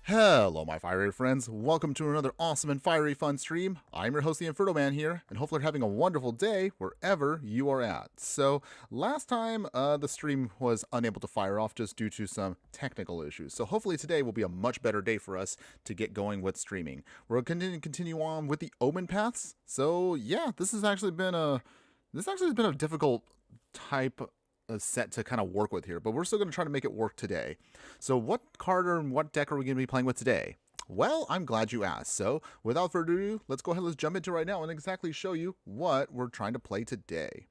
Hello, my fiery friends. Welcome to another awesome and fiery fun stream. I'm your host, the Infernoman here, and hopefully you're having a wonderful day wherever you are at. So, last time, the stream was unable to fire off just due to some technical issues. So, hopefully today will be a much better day for us to get going with streaming. We're going to continue on with the Omenpaths. So, yeah, this has actually been a difficult type set to kind of work with here, but we're still going to try to make it work today. So what card or what deck are we going to be playing with today? Well, I'm glad you asked. So without further ado, let's go ahead and let's jump into right now and exactly show you what we're trying to play today.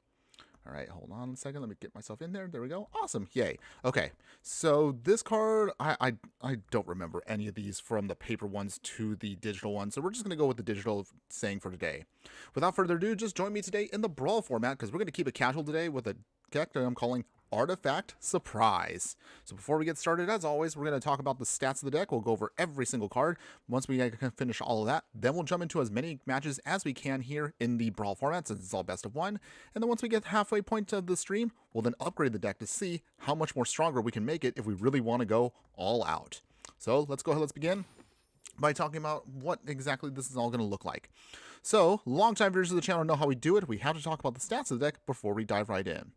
All right, hold on a second. Let me get myself in there. There we go. Awesome. Yay. Okay, so this card, I don't remember any of these from the paper ones to the digital ones, so we're just going to go with the digital saying for today. Without further ado, just join me today in the Brawl format because we're going to keep it casual today with a deck that I'm calling Artifact Surprise. So before we get started, as always, we're going to talk about the stats of the deck. We'll go over every single card. Once we can finish all of that, then we'll jump into as many matches as we can here in the Brawl format, since it's all best of one. And then once we get halfway point of the stream, we'll then upgrade the deck to see how much more stronger we can make it if we really want to go all out. So let's go ahead, let's begin by talking about what exactly this is all going to look like. So, longtime viewers of the channel know how we do it. We have to talk about the stats of the deck before we dive right in.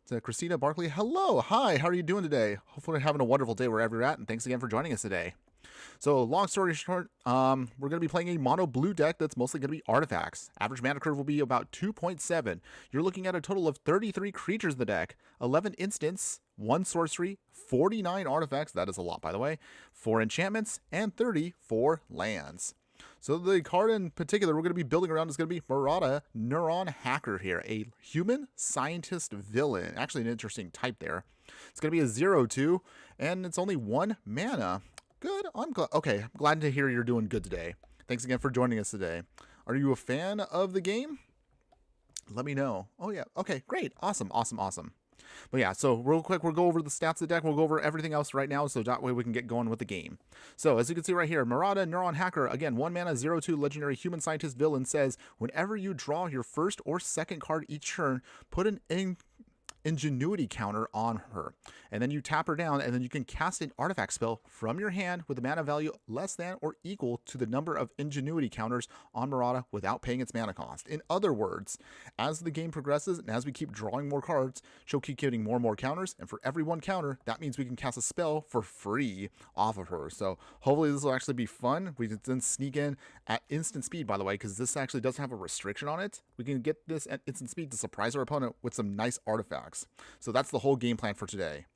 So Christina Barkley, hello, hi, how are you doing today? Hopefully you're having a wonderful day wherever you're at, and thanks again for joining us today. So long story short, we're going to be playing a mono blue deck that's mostly going to be artifacts. Average mana curve will be about 2.7. You're looking at a total of 33 creatures in the deck, 11 instants, 1 sorcery, 49 artifacts, that is a lot by the way, 4 enchantments, and 34 lands. So the card in particular we're going to be building around is going to be Merata Neuron Hacker here, a human scientist villain. Actually an interesting type there. It's going to be a 0/2, and it's only 1 mana. Good. I'm glad to hear you're doing good today. Thanks again for joining us today. Are you a fan of the game? Let me know. Oh yeah. Okay, great. Awesome. But yeah, so real quick, we'll go over the stats of the deck. We'll go over everything else right now, so that way we can get going with the game. So as you can see right here, Merata Neuron Hacker, again, 1 mana, 0/2 legendary human scientist villain, says whenever you draw your first or second card each turn, put an ingenuity counter on her, and then you tap her down, and then you can cast an artifact spell from your hand with a mana value less than or equal to the number of ingenuity counters on Merata without paying its mana cost. In other words, as the game progresses and as we keep drawing more cards, she'll keep getting more and more counters, and for every 1 counter, that means we can cast a spell for free off of her. So hopefully this will actually be fun. We can then sneak in at instant speed, by the way, because this actually doesn't have a restriction on it. We can get this at instant speed to surprise our opponent with some nice artifacts. So that's the whole game plan for today.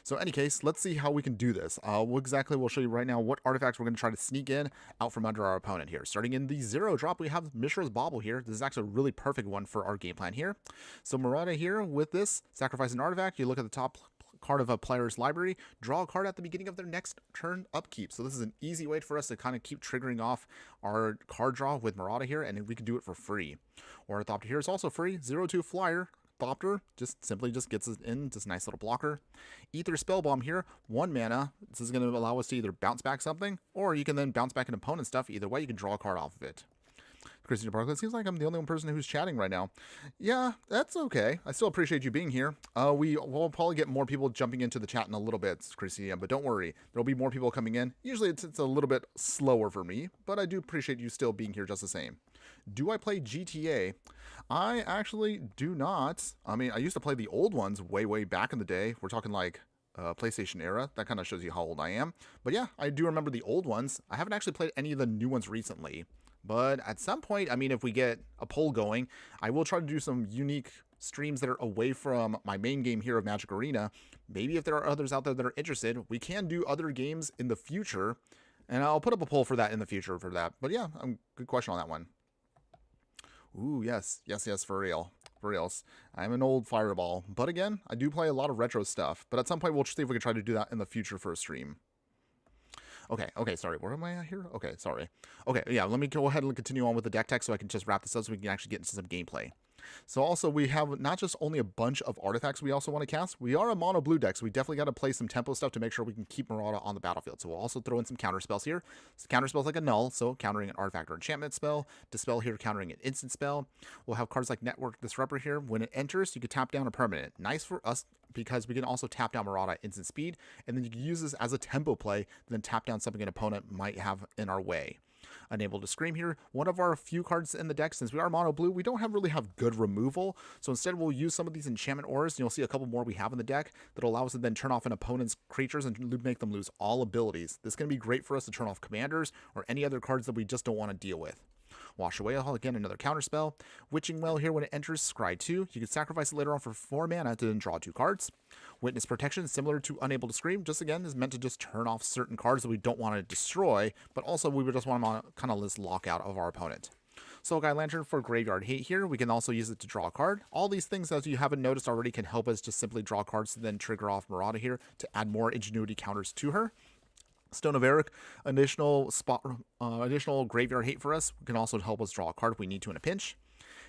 So in any case, let's see how we can do this. We'll show you right now what artifacts we're going to try to sneak in out from under our opponent here. Starting in the 0 drop, we have Mishra's Bauble here. This is actually a really perfect one for our game plan here. So Merata here with this, sacrifice an artifact. You look at the top card of a player's library, draw a card at the beginning of their next turn upkeep. So this is an easy way for us to kind of keep triggering off our card draw with Merata here, and we can do it for free. Ornithopter here is also free, 0/2 flyer. Thopter just simply gets it in, just a nice little blocker. Ether Spellbomb here, 1 mana. This is going to allow us to either bounce back something, or you can then bounce back an opponent's stuff. Either way, you can draw a card off of it. Christina Barkley, it seems like I'm the only one person who's chatting right now. Yeah, that's okay. I still appreciate you being here. We'll probably get more people jumping into the chat in a little bit, Christina, but don't worry. There'll be more people coming in. Usually it's a little bit slower for me, but I do appreciate you still being here just the same. Do I play GTA? I actually do not. I mean, I used to play the old ones way back in the day. We're talking like PlayStation era. That kind of shows you how old I am. But yeah, I do remember the old ones. I haven't actually played any of the new ones recently. But at some point, I mean, if we get a poll going, I will try to do some unique streams that are away from my main game here of Magic Arena. Maybe if there are others out there that are interested, we can do other games in the future. And I'll put up a poll for that in the future for that. But yeah, good question on that one. Ooh, yes, for real. For reals. I'm an old fireball. But again, I do play a lot of retro stuff. But at some point, we'll see if we can try to do that in the future for a stream. Okay, sorry. Where am I at here? Okay, sorry. Okay, yeah, let me go ahead and continue on with the deck tech so I can just wrap this up so we can actually get into some gameplay. So also we have not just only a bunch of artifacts we also want to cast, we are a mono blue deck, so we definitely got to play some tempo stuff to make sure we can keep Marata on the battlefield. So we'll also throw in some counter spells here. So counter spells like a null, so countering an artifact or enchantment spell. Dispel here, countering an instant spell. We'll have cards like Network Disruptor here. When it enters, you can tap down a permanent. Nice for us because we can also tap down Marata instant speed, and then you can use this as a tempo play, then tap down something an opponent might have in our way. Unable to Scream here, one of our few cards in the deck. Since we are mono blue, we don't really have good removal, so instead we'll use some of these enchantment auras, and you'll see a couple more we have in the deck that'll allow us to then turn off an opponent's creatures and make them lose all abilities. This can be great for us to turn off commanders or any other cards that we just don't want to deal with. Wash Away, again, another counter spell. Witching Well here, when it enters, scry 2. You can sacrifice it later on for 4 mana to then draw 2 cards. Witness Protection, similar to Unable to Scream, just again is meant to just turn off certain cards that we don't want to destroy, but also we would just want to kind of list lockout of our opponent. Soul Guide Lantern for Graveyard Hate here. We can also use it to draw a card. All these things, as you haven't noticed already, can help us just simply draw cards to then trigger off Marata here to add more ingenuity counters to her. Stone of Eric, additional Graveyard Hate for us. It can also help us draw a card if we need to in a pinch.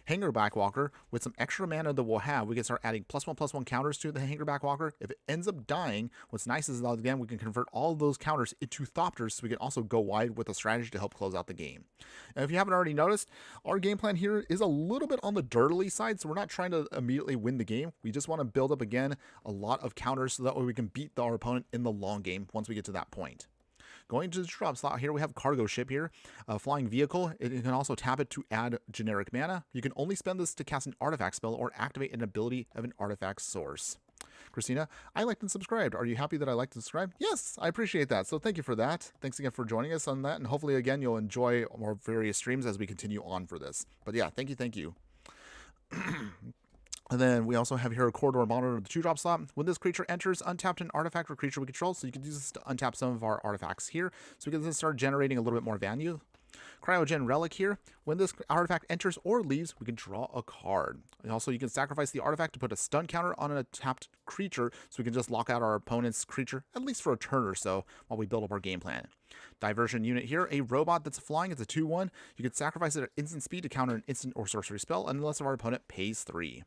Hanger Backwalker, with some extra mana that we'll have, we can start adding +1/+1 counters to the Hanger Backwalker. If it ends up dying, what's nice is that, again, we can convert all of those counters into Thopters, so we can also go wide with a strategy to help close out the game. And if you haven't already noticed, our game plan here is a little bit on the dirtily side, so we're not trying to immediately win the game. We just want to build up, again, a lot of counters so that way we can beat our opponent in the long game once we get to that point. Going to the drop slot here, we have Cargo Ship here, a flying vehicle. You can also tap it to add generic mana. You can only spend this to cast an artifact spell or activate an ability of an artifact source. Christina, I liked and subscribed. Are you happy that I liked and subscribed? Yes, I appreciate that. So thank you for that. Thanks again for joining us on that. And hopefully, again, you'll enjoy more various streams as we continue on for this. But yeah, thank you. Thank you. And then we also have here a Corridor Monitor, the 2-drop slot. When this creature enters, untap an artifact or creature we control. So you can use this to untap some of our artifacts here. So we can then start generating a little bit more value. Cryogen Relic here. When this artifact enters or leaves, we can draw a card. And also, you can sacrifice the artifact to put a stun counter on a tapped creature, so we can just lock out our opponent's creature, at least for a turn or so, while we build up our game plan. Diversion Unit here, a robot that's flying. It's a 2/1. You can sacrifice it at instant speed to counter an instant or sorcery spell, unless our opponent pays 3.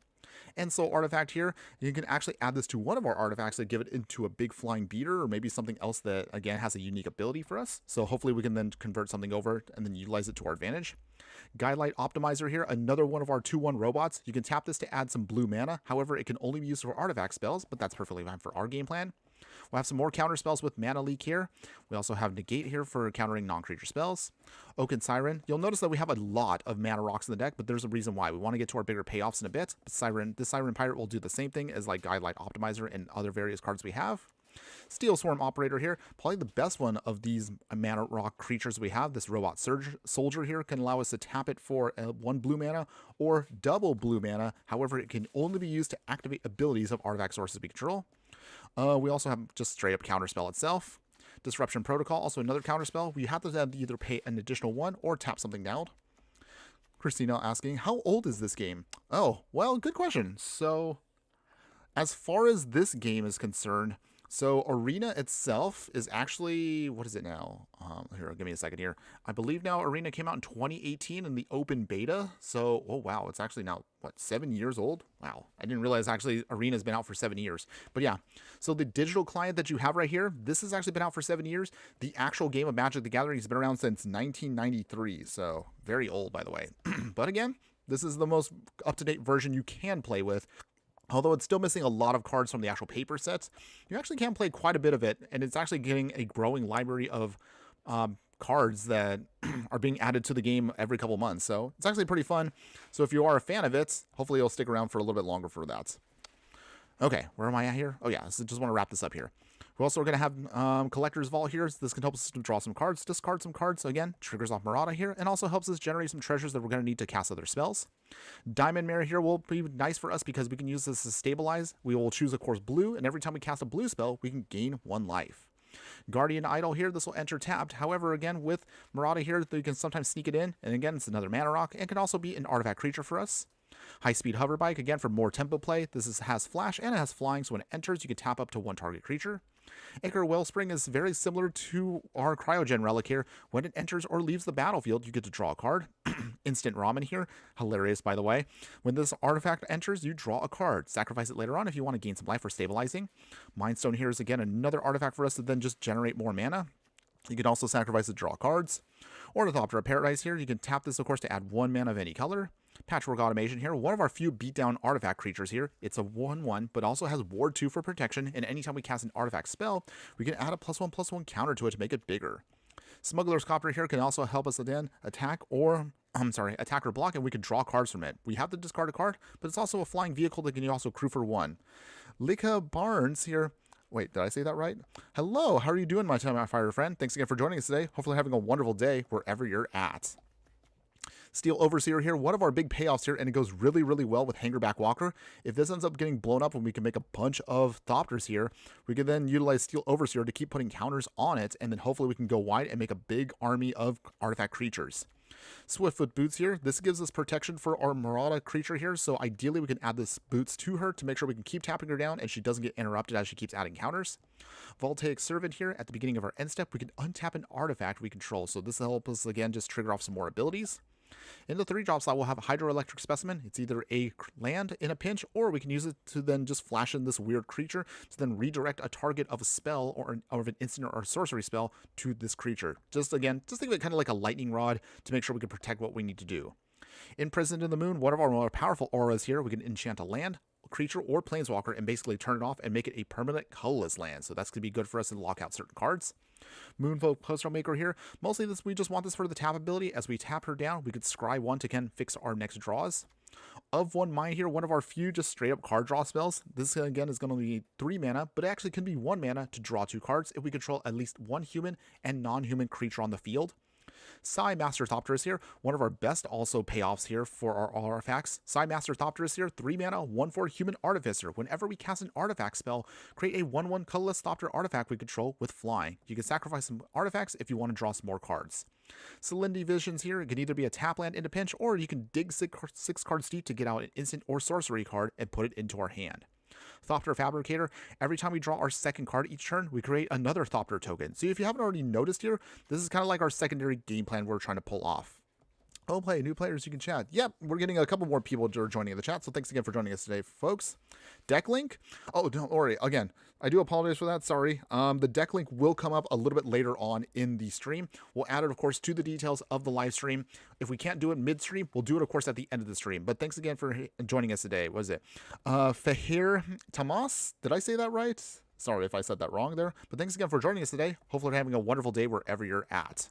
And Soul Artifact here, you can actually add this to one of our artifacts and give it into a big flying beater, or maybe something else that, again, has a unique ability for us. So hopefully we can then convert something over and then utilize it to our advantage. Guidelight Optimizer here, another one of our 2/1 robots. You can tap this to add some blue mana. However, it can only be used for artifact spells, but that's perfectly fine for our game plan. We'll have some more counter spells with Mana Leak here. We also have Negate here for countering non-creature spells. Oaken Siren. You'll notice that we have a lot of mana rocks in the deck, but there's a reason why. We want to get to our bigger payoffs in a bit. But this Siren Pirate will do the same thing as like Guidelight Optimizer and other various cards we have. Steel Swarm Operator here, probably the best one of these mana rock creatures we have. This Robot Soldier here can allow us to tap it for 1 blue mana or double blue mana. However, it can only be used to activate abilities of artifact sources we control. We also have just straight up counterspell itself. Disruption Protocol, also another counterspell. We have to either pay an additional 1 or tap something down. Christina asking, how old is this game? Oh, well, good question. So, as far as this game is concerned, so Arena itself is actually, what is it now? Here, give me a second here. I believe now Arena came out in 2018 in the open beta. So, oh wow, it's actually now, what, 7 years old? Wow, I didn't realize actually Arena's been out for 7 years. But yeah, so the digital client that you have right here, this has actually been out for 7 years. The actual game of Magic the Gathering has been around since 1993. So, very old, by the way. But again, this is the most up-to-date version you can play with. Although it's still missing a lot of cards from the actual paper sets, you actually can play quite a bit of it, and it's actually getting a growing library of cards that are being added to the game every couple months. So it's actually pretty fun. So if you are a fan of it, hopefully you'll stick around for a little bit longer for that. Okay, where am I at here? Oh yeah, so just want to wrap this up here. We're also going to have Collector's Vault here. So this can help us to draw some cards, discard some cards. So again, triggers off Marata here, and also helps us generate some treasures that we're going to need to cast other spells. Diamond Mirror here will be nice for us because we can use this to stabilize. We will choose, of course, blue, and every time we cast a blue spell, we can gain 1 life. Guardian Idol here, this will enter tapped. However, again, with Marata here, you can sometimes sneak it in, and again, it's another mana rock, and can also be an artifact creature for us. High-speed hover bike, again for more tempo play. Has flash and it has flying, so when it enters, you can tap up to one target creature. Anchor Wellspring is very similar to our Cryogen Relic here. When it enters or leaves the battlefield, you get to draw a card. Instant Ramen here. Hilarious, by the way. When this artifact enters, you draw a card. Sacrifice it later on if you want to gain some life for stabilizing. Mind Stone here is, again, another artifact for us to then just generate more mana. You can also sacrifice it to draw cards. Ornithopter of Paradise here. You can tap this, of course, to add 1 mana of any color. Patchwork Automation here, one of our few beatdown artifact creatures here. It's a 1/1, but also has Ward 2 for protection, and anytime we cast an artifact spell, we can add a +1/+1 counter to it to make it bigger. Smuggler's Copter here can also help us again attack or block, and we can draw cards from it. We have to discard a card, but it's also a flying vehicle that can also crew for 1. Lika Barnes here. Wait, did I say that right? Hello, how are you doing, my fire friend? Thanks again for joining us today. Hopefully having a wonderful day wherever you're at. Steel Overseer here, one of our big payoffs here, and it goes really, really well with Hangerback Walker. If this ends up getting blown up and we can make a bunch of Thopters here, we can then utilize Steel Overseer to keep putting counters on it, and then hopefully we can go wide and make a big army of artifact creatures. Swiftfoot Boots here, this gives us protection for our Merata creature here, so ideally we can add this Boots to her to make sure we can keep tapping her down and she doesn't get interrupted as she keeps adding counters. Voltaic Servant here, at the beginning of our end step, we can untap an artifact we control, so this will help us again just trigger off some more abilities. In the 3-drop slot, we'll have a Hydroelectric Specimen. It's either a land in a pinch, or we can use it to then just flash in this weird creature to then redirect a target of a spell or of an instant or sorcery spell to this creature. Just think of it kind of like a lightning rod to make sure we can protect what we need to do. Imprisoned in the Moon, one of our more powerful auras here, we can enchant a land, creature, or planeswalker and basically turn it off and make it a permanent colorless land. So that's going to be good for us to lock out certain cards. Moonfolk Postal Maker here. Mostly we just want this for the tap ability. As we tap her down, we could scry 1 to fix our next draws. Of One Mind here, one of our few just straight up card draw spells. This again is going to be 3 mana, but it actually can be 1 mana to draw 2 cards if we control at least 1 human and non-human creature on the field. Psy Master Thopterus here, one of our best also payoffs here for our artifacts. Psy Master Thopterus here, 3 mana, 1/4 Human Artificer. Whenever we cast an artifact spell, create a 1/1 colorless Thopter artifact we control with flying. You can sacrifice some artifacts if you want to draw some more cards. Celindy Visions here, it can either be a tap land in a pinch, or you can dig 6 cards deep to get out an instant or sorcery card and put it into our hand. Thopter Fabricator, every time we draw our second card each turn, we create another Thopter token. So if you haven't already noticed here, this is kind of like our secondary game plan we're trying to pull off. Oh, play new players, you can chat. Yep, we're getting a couple more people joining the chat, so thanks again for joining us today, folks. Deck link? Oh, don't worry. Again, I do apologize for that. Sorry. The deck link will come up a little bit later on in the stream. We'll add it, of course, to the details of the live stream. If we can't do it mid-stream, we'll do it, of course, at the end of the stream. But thanks again for joining us today. What is it? Fahir Tamas? Did I say that right? Sorry if I said that wrong there. But thanks again for joining us today. Hopefully you're having a wonderful day wherever you're at.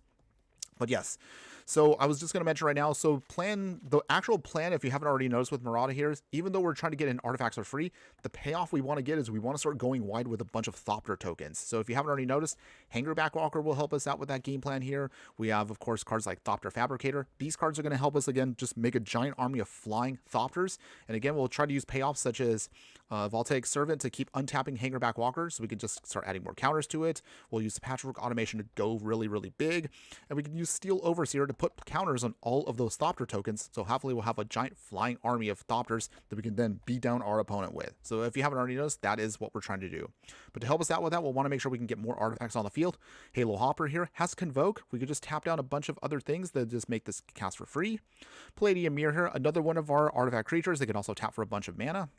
But yes, so I was just going to mention right now, so the actual plan, if you haven't already noticed with Merata here, is even though we're trying to get in artifacts for free, the payoff we want to get is we want to start going wide with a bunch of Thopter tokens. So if you haven't already noticed, Hangerback Walker will help us out with that game plan here. We have, of course, cards like Thopter Fabricator. These cards are going to help us, again, just make a giant army of flying Thopters. And again, we'll try to use payoffs such as Voltaic Servant to keep untapping Hangerback Walker, so we can just start adding more counters to it. We'll use the Patchwork Automation to go really, really big. And we can use Steel Overseer to put counters on all of those Thopter tokens, so hopefully we'll have a giant flying army of Thopters that we can then beat down our opponent with. So if you haven't already noticed, that is what we're trying to do. But to help us out with that, we'll want to make sure we can get more artifacts on the field. Halo Hopper here has Convoke. We could just tap down a bunch of other things that just make this cast for free. Palladium Mirror here, another one of our artifact creatures. They can also tap for a bunch of mana.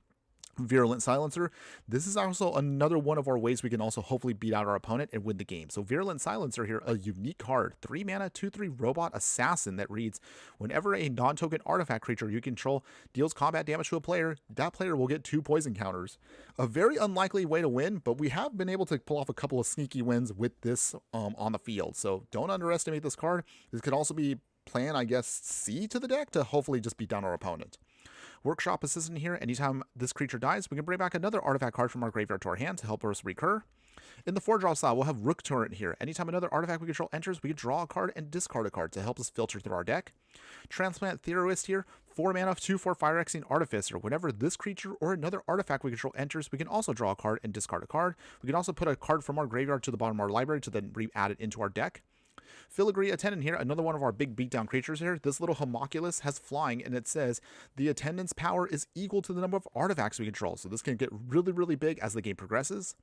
Virulent Silencer. This is also another one of our ways we can also hopefully beat out our opponent and win the game. So Virulent Silencer here, a unique card. 3 mana, 2/3 Robot Assassin that reads, whenever a non-token artifact creature you control deals combat damage to a player, that player will get 2 poison counters. A very unlikely way to win, but we have been able to pull off a couple of sneaky wins with this on the field. So don't underestimate this card. This could also be plan, I guess, C to the deck to hopefully just beat down our opponent. Workshop Assistant here, anytime this creature dies, we can bring back another artifact card from our graveyard to our hand to help us recur. In the 4-drop slot, we'll have Rook Turret here. Anytime another artifact we control enters, we can draw a card and discard a card to help us filter through our deck. Transplant Theorist here, 4 mana, 2/4 Fire-Hexing Artificer. Whenever this creature or another artifact we control enters, we can also draw a card and discard a card. We can also put a card from our graveyard to the bottom of our library to then re-add it into our deck. Filigree Attendant here, another one of our big beatdown creatures here. This little homunculus has flying, and it says the attendant's power is equal to the number of artifacts we control. So this can get really, really big as the game progresses.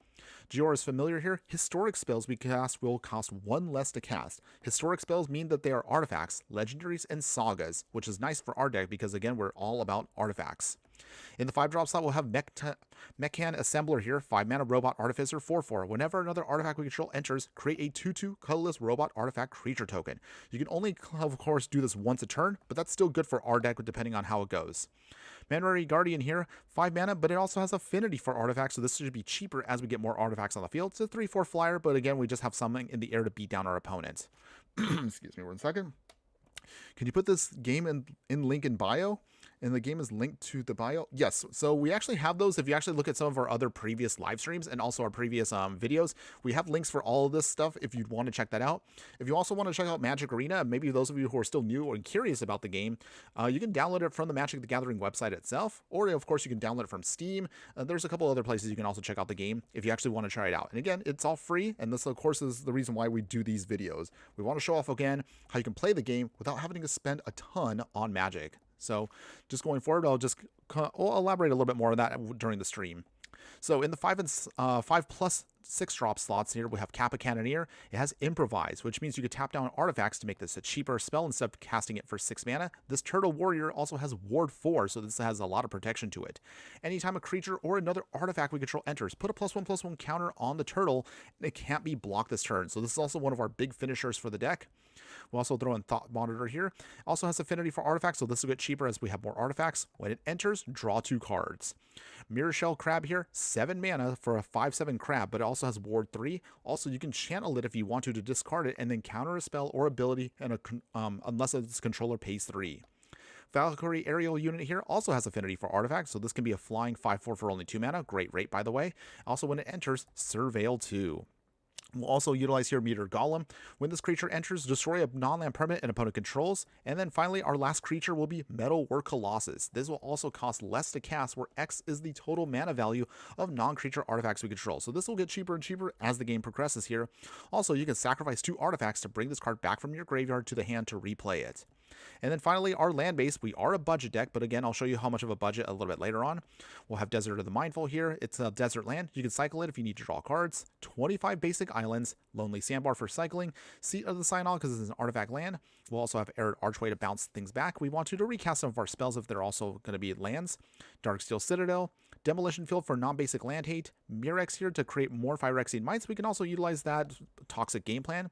Gior is familiar here. Historic spells we cast will cost 1 less to cast. Historic spells mean that they are artifacts, legendaries, and sagas, which is nice for our deck because, again, we're all about artifacts. In the 5-drop slot, we'll have Mechan Assembler here, 5-mana Robot Artificer, 4/4. Whenever another artifact we control enters, create a 2/2 colorless Robot Artifact creature token. You can only, of course, do this once a turn, but that's still good for our deck depending on how it goes. Manrari Guardian here, 5 mana, but it also has affinity for artifacts, so this should be cheaper as we get more artifacts on the field. It's a 3/4 flyer, but again, we just have something in the air to beat down our opponent. Excuse me 1 second. Can you put this game in link in bio? And the game is linked to the bio. Yes, so we actually have those. If you actually look at some of our other previous live streams and also our previous videos, we have links for all of this stuff if you'd want to check that out. If you also want to check out Magic Arena, maybe those of you who are still new or curious about the game, you can download it from the Magic the Gathering website itself, or of course you can download it from Steam. There's a couple other places you can also check out the game if you actually want to try it out. And again, it's all free, and this of course is the reason why we do these videos. We want to show off again how you can play the game without having to spend a ton on Magic. So just going forward, I'll elaborate a little bit more on that during the stream. So in the 5+6 drop slots here, we have Kappa Cannoneer. It has Improvise, which means you could tap down artifacts to make this a cheaper spell instead of casting it for 6 mana. This Turtle Warrior also has Ward 4, so this has a lot of protection to it. Anytime a creature or another artifact we control enters, put a +1/+1 counter on the turtle, and it can't be blocked this turn. So this is also one of our big finishers for the deck. We'll also throw in Thought Monitor here. Also has affinity for artifacts, so this will get cheaper as we have more artifacts. When it enters, draw 2 cards. Mirror Shell Crab here, 7 mana for a 5/7 crab, but it also has Ward 3. Also, you can channel it if you want to discard it and then counter a spell or ability and unless its controller pays 3. Valkyrie Aerial Unit here also has affinity for artifacts, so this can be a flying 5/4 for only 2 mana. Great rate, by the way. Also, when it enters, Surveil 2. We'll also utilize here Meteor Golem. When this creature enters, destroy a non-land permanent an opponent controls. And then finally, our last creature will be Metalwork Colossus. This will also cost less to cast, where X is the total mana value of non-creature artifacts we control. So this will get cheaper and cheaper as the game progresses here. Also, you can sacrifice 2 artifacts to bring this card back from your graveyard to the hand to replay it. And then finally, our land base. We are a budget deck, but again, I'll show you how much of a budget a little bit later on. We'll have Desert of the Mindful here. It's a desert land. You can cycle it if you need to draw cards. 25 basic islands. Lonely Sandbar for cycling. Seat of the Synod because it's an artifact land. We'll also have Arid Archway to bounce things back. We want to recast some of our spells if they're also going to be lands. Darksteel Citadel. Demolition Field for non-basic land hate. Murex here to create more Phyrexian Mites. We can also utilize that Toxic Game Plan.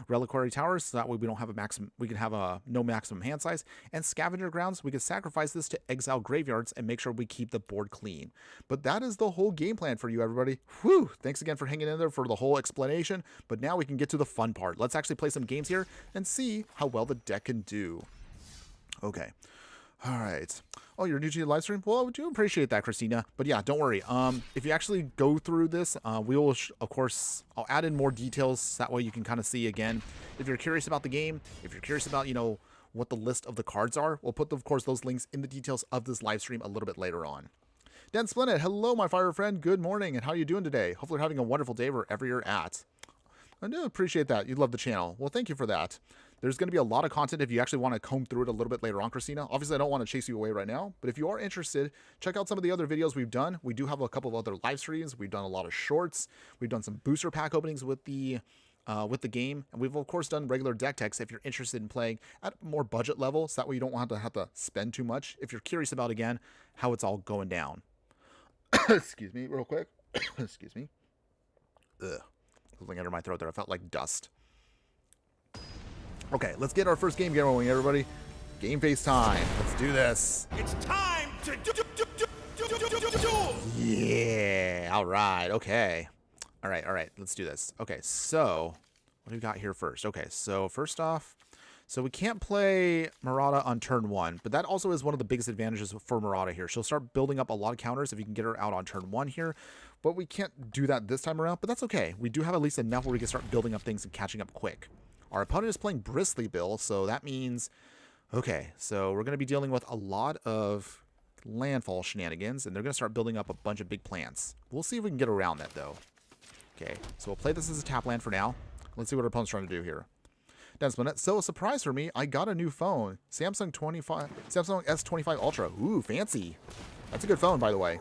Reliquary Towers, so that way we don't have a maximum, we can have a no maximum hand size. And Scavenger Grounds, we can sacrifice this to exile graveyards and make sure we keep the board clean. But that is the whole game plan for you, everybody. Whew! Thanks again for hanging in there for the whole explanation. But now we can get to the fun part. Let's actually play some games here and see how well the deck can do. Okay. All right. Oh, you're new to the live stream? Well, I do appreciate that, Christina. But yeah, don't worry. If you actually go through this, we will, of course, I'll add in more details. That way you can kind of see again. If you're curious about the game, if you're curious about, what the list of the cards are, we'll put, of course, those links in the details of this live stream a little bit later on. Dan Splendid, hello, my fire friend. Good morning, and how are you doing today? Hopefully you're having a wonderful day wherever you're at. I do appreciate that. You love the channel. Well, thank you for that. There's going to be a lot of content if you actually want to comb through it a little bit later on, Christina. Obviously, I don't want to chase you away right now, but if you are interested, check out some of the other videos we've done. We do have a couple of other live streams. We've done a lot of shorts. We've done some booster pack openings with the game, and we've of course done regular deck techs if you're interested in playing at more budget level, so that way you don't want to have to spend too much. If you're curious about, again, how it's all going down. Excuse me, real quick. Excuse me. Ugh. Something under my throat there. I felt like dust. Okay, let's get our first game going, everybody. Game face time. Let's do this. It's time to do. Yeah. All right. Okay. All right. Let's do this. Okay, so what do we got here first? Okay, so first off, so we can't play Merata on turn 1, but that also is one of the biggest advantages for Merata here. She'll start building up a lot of counters if you can get her out on turn 1 here, but we can't do that this time around, but that's okay. We do have at least enough where we can start building up things and catching up quick. Our opponent is playing Bristly Bill, so that means, okay, so we're going to be dealing with a lot of landfall shenanigans, and they're going to start building up a bunch of big plants. We'll see if we can get around that, though. Okay, so we'll play this as a tap land for now. Let's see what our opponent's trying to do here. So a surprise for me, I got a new phone. Samsung S25 Ultra. Ooh, fancy. That's a good phone, by the way.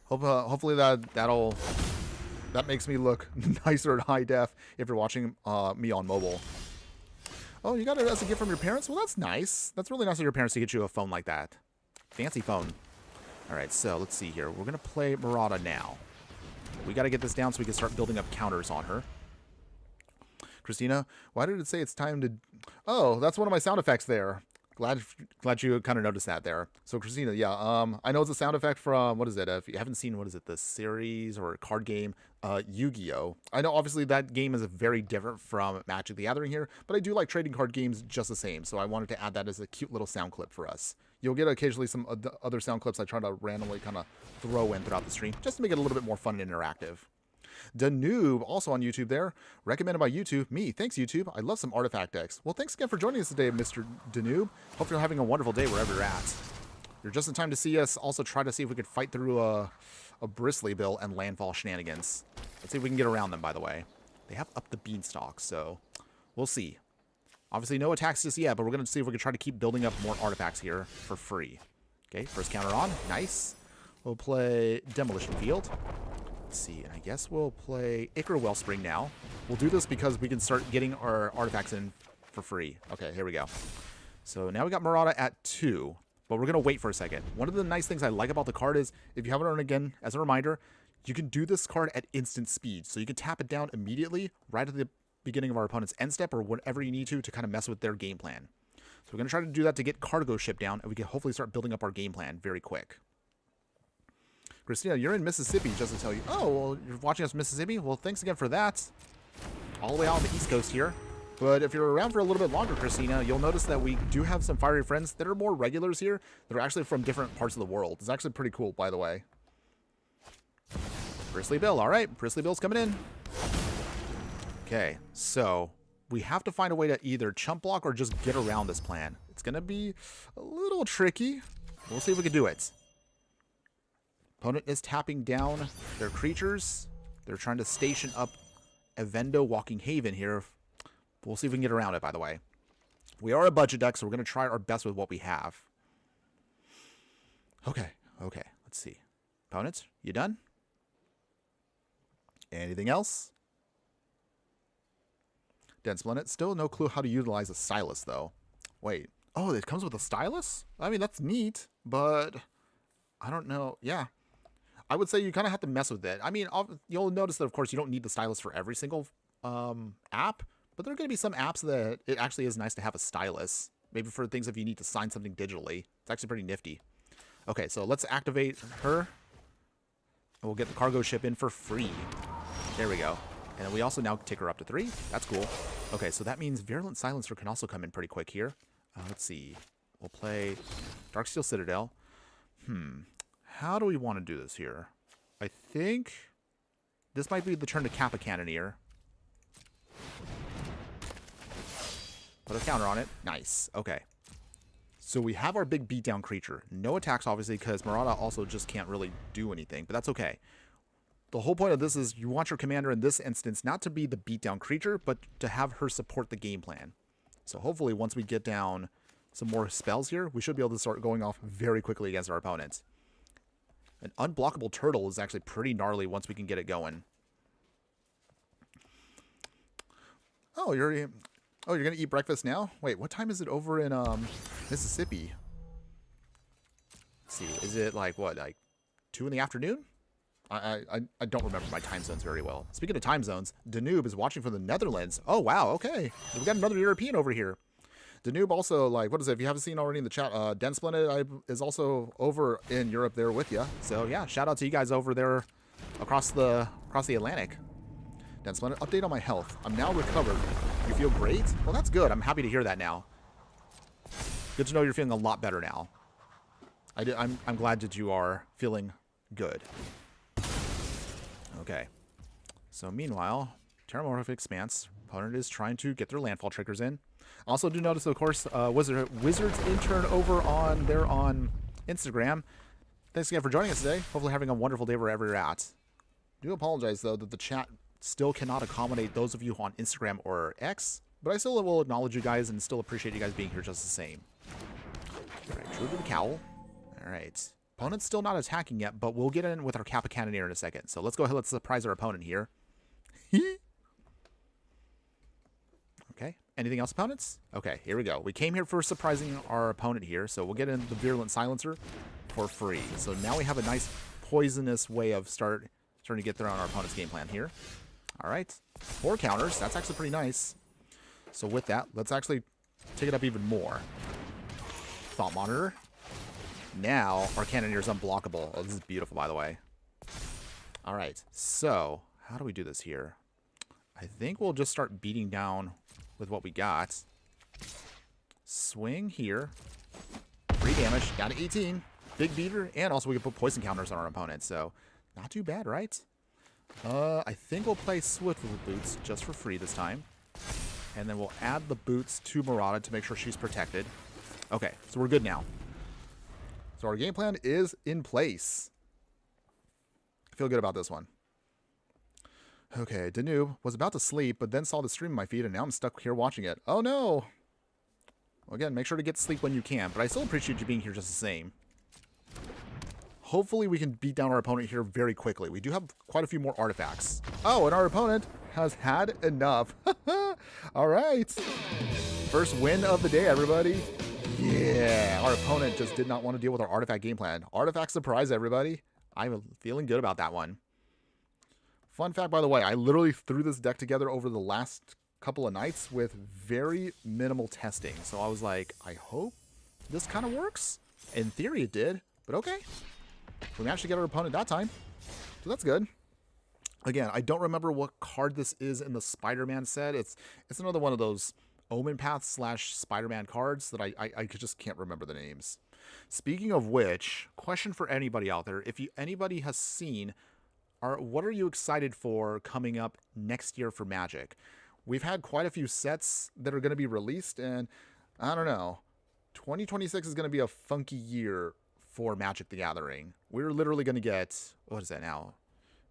Hopefully that makes me look nicer at high def if you're watching me on mobile. Oh, you got it as a gift from your parents? Well, that's nice. That's really nice of your parents to get you a phone like that. Fancy phone. All right, so let's see here. We're going to play Merata now. We got to get this down so we can start building up counters on her. Christina, why did it say it's time to... Oh, that's one of my sound effects there. Glad you kind of noticed that there. So Christina, yeah, I know it's a sound effect from, what is it? If you haven't seen, what is it, the series or card game, Yu-Gi-Oh! I know obviously that game is very different from Magic the Gathering here, but I do like trading card games just the same, so I wanted to add that as a cute little sound clip for us. You'll get occasionally some other sound clips I try to randomly kind of throw in throughout the stream, just to make it a little bit more fun and interactive. Danube, also on YouTube there. Recommended by YouTube. Me. Thanks, YouTube. I love some artifact decks. Well, thanks again for joining us today, Mr. Danube. Hope you're having a wonderful day wherever you're at. You're just in time to see us also try to see if we could fight through a Bristly Bill and landfall shenanigans. Let's see if we can get around them, by the way. They have up the beanstalk, so we'll see. Obviously, no attacks just yet, but we're going to see if we can try to keep building up more artifacts here for free. Okay, first counter on. Nice. We'll play Demolition Field. Let's see, and I guess we'll play Ichor Wellspring now. We'll do this because we can start getting our artifacts in for free. Okay, here we go. So now we got Merata at 2, but we're going to wait for a second. One of the nice things I like about the card is, if you haven't earned again, as a reminder, you can do this card at instant speed. So you can tap it down immediately, right at the beginning of our opponent's end step, or whatever you need to kind of mess with their game plan. So we're going to try to do that to get cargo ship down, and we can hopefully start building up our game plan very quick. Christina, you're in Mississippi, just to tell you. Oh, well, you're watching us in Mississippi? Well, thanks again for that. All the way out on the East Coast here. But if you're around for a little bit longer, Christina, you'll notice that we do have some fiery friends that are more regulars here that are actually from different parts of the world. It's actually pretty cool, by the way. Bristly Bill. All right, Bristly Bill's coming in. Okay, so we have to find a way to either chump block or just get around this plan. It's going to be a little tricky. We'll see if we can do it. Opponent is tapping down their creatures. They're trying to station up Evendo Walking Haven here. We'll see if we can get around it, by the way. We are a budget deck, so we're going to try our best with what we have. Okay, let's see. Opponents, you done? Anything else? Dense Planet, still no clue how to utilize a stylus, though. Wait. Oh, it comes with a stylus? I mean, that's neat, but I don't know. Yeah. I would say you kind of have to mess with it. I mean, you'll notice that, of course, you don't need the stylus for every single app, but there are going to be some apps that it actually is nice to have a stylus. Maybe for things if you need to sign something digitally. It's actually pretty nifty. Okay, so let's activate her. And we'll get the cargo ship in for free. There we go. And then we also now take her up to 3. That's cool. Okay, so that means Virulent Silencer can also come in pretty quick here. Let's see. We'll play Darksteel Citadel. How do we want to do this here? I think this might be the turn to Kappa Cannoneer. Put a counter on it. Nice. Okay. So we have our big beatdown creature. No attacks, obviously, because Merata also just can't really do anything, but that's okay. The whole point of this is you want your commander in this instance not to be the beatdown creature, but to have her support the game plan. So hopefully once we get down some more spells here, we should be able to start going off very quickly against our opponents. An unblockable turtle is actually pretty gnarly once we can get it going. Oh, you're gonna eat breakfast now? Wait, what time is it over in Mississippi? Let's see, is it like what, like 2 in the afternoon? I don't remember my time zones very well. Speaking of time zones, Danube is watching from the Netherlands. Oh wow, okay, we got another European over here. Danube also, like, what is it? If you haven't seen already in the chat, Dense Planet is also over in Europe there with you. So yeah, shout out to you guys over there across the Atlantic. Dense Planet, update on my health. I'm now recovered. You feel great? Well, that's good. I'm happy to hear that now. Good to know you're feeling a lot better now. I'm glad that you are feeling good. Okay. So meanwhile, Terramorphic Expanse. Opponent is trying to get their landfall triggers in. Also do notice, of course, Wizards intern over on Instagram. Thanks again for joining us today. Hopefully having a wonderful day wherever you're at. Do apologize, though, that the chat still cannot accommodate those of you on Instagram or X, but I still will acknowledge you guys and still appreciate you guys being here just the same. All right, True to the Cowl. All right. Opponent's still not attacking yet, but we'll get in with our Kappa Cannoneer in a second. So let's go ahead. Let's surprise our opponent here. Okay. Anything else, opponents? Okay, here we go. We came here for surprising our opponent here, so we'll get in the Virulent Silencer for free. So now we have a nice poisonous way of starting to get there on our opponent's game plan here. All right. 4 counters. That's actually pretty nice. So with that, let's actually take it up even more. Thought Monitor. Now our Cannoneer is unblockable. Oh, this is beautiful, by the way. All right. So how do we do this here? I think we'll just start beating down with what we got. Swing here. 3 damage. Down to 18. Big beater. And also we can put poison counters on our opponent. So not too bad, right? I think we'll play Swift with Boots just for free this time. And then we'll add the boots to Merata to make sure she's protected. Okay, so we're good now. So our game plan is in place. I feel good about this one. Okay, Danube was about to sleep, but then saw the stream in my feed, and now I'm stuck here watching it. Oh no! Well, again, make sure to get sleep when you can, but I still appreciate you being here just the same. Hopefully we can beat down our opponent here very quickly. We do have quite a few more artifacts. Oh, and our opponent has had enough. All right. First win of the day, everybody. Yeah, our opponent just did not want to deal with our artifact game plan. Artifact surprise, everybody. I'm feeling good about that one. Fun fact, by the way, I literally threw this deck together over the last couple of nights with very minimal testing. So I was like, I hope this kind of works. In theory, it did, but okay. We managed to get our opponent that time, so that's good. Again, I don't remember what card this is in the Spider-Man set. It's another one of those Omenpaths / Spider-Man cards that I just can't remember the names. Speaking of which, question for anybody out there: if anybody has seen, what are you excited for coming up next year for Magic? We've had quite a few sets that are going to be released, and I don't know. 2026 is going to be a funky year for Magic the Gathering. We're literally going to get, what is that now?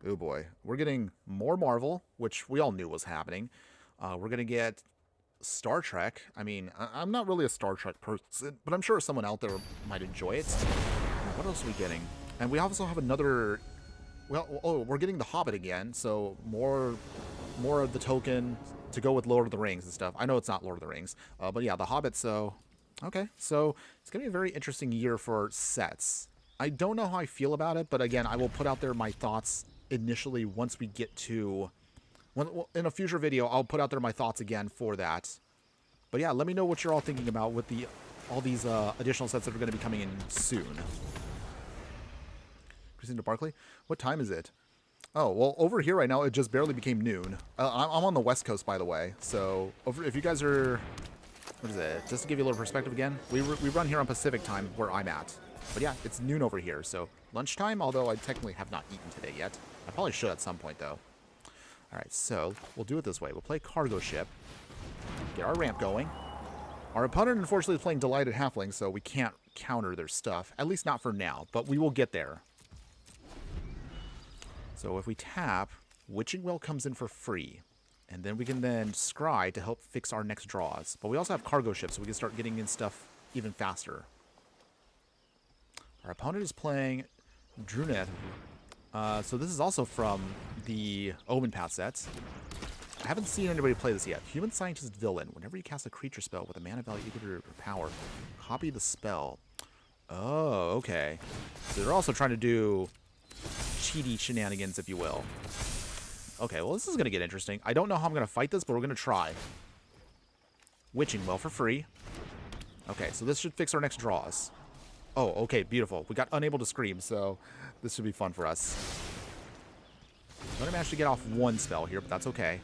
Oh boy. We're getting more Marvel, which we all knew was happening. We're going to get Star Trek. I mean, I'm not really a Star Trek person, but I'm sure someone out there might enjoy it. What else are we getting? And we also have another, well, oh, we're getting the Hobbit again, so more of the token to go with Lord of the Rings and stuff. I know it's not Lord of the Rings, but yeah, the Hobbit, so okay, so it's going to be a very interesting year for sets. I don't know how I feel about it, but again, I will put out there my thoughts initially once we get to... in a future video, I'll put out there my thoughts again for that. But yeah, let me know what you're all thinking about with all these additional sets that are going to be coming in soon. Christina Barkley, what time is it? Oh, well, over here right now, it just barely became noon. I'm on the West Coast, by the way. So if you guys are... What is it? Just to give you a little perspective again, we run here on Pacific time where I'm at. But yeah, it's noon over here, so lunchtime, although I technically have not eaten today yet. I probably should at some point, though. All right, so we'll do it this way. We'll play Cargo Ship, get our ramp going. Our opponent, unfortunately, is playing Delighted Halfling, so we can't counter their stuff, at least not for now, but we will get there. So if we tap, Witching Well comes in for free. And then we can then scry to help fix our next draws. But we also have Cargo Ship, so we can start getting in stuff even faster. Our opponent is playing Druneth. So this is also from the Omenpaths sets. I haven't seen anybody play this yet. Human Scientist Villain. Whenever you cast a creature spell with a mana value equal to your power, copy the spell. Oh, okay. So they're also trying to do cheaty shenanigans, if you will. Okay, well, this is going to get interesting. I don't know how I'm going to fight this, but we're going to try. Witching Well for free. Okay, so this should fix our next draws. Oh, okay, beautiful. We got Unable to Scream, so this should be fun for us. I'm going to manage to get off one spell here, but that's okay.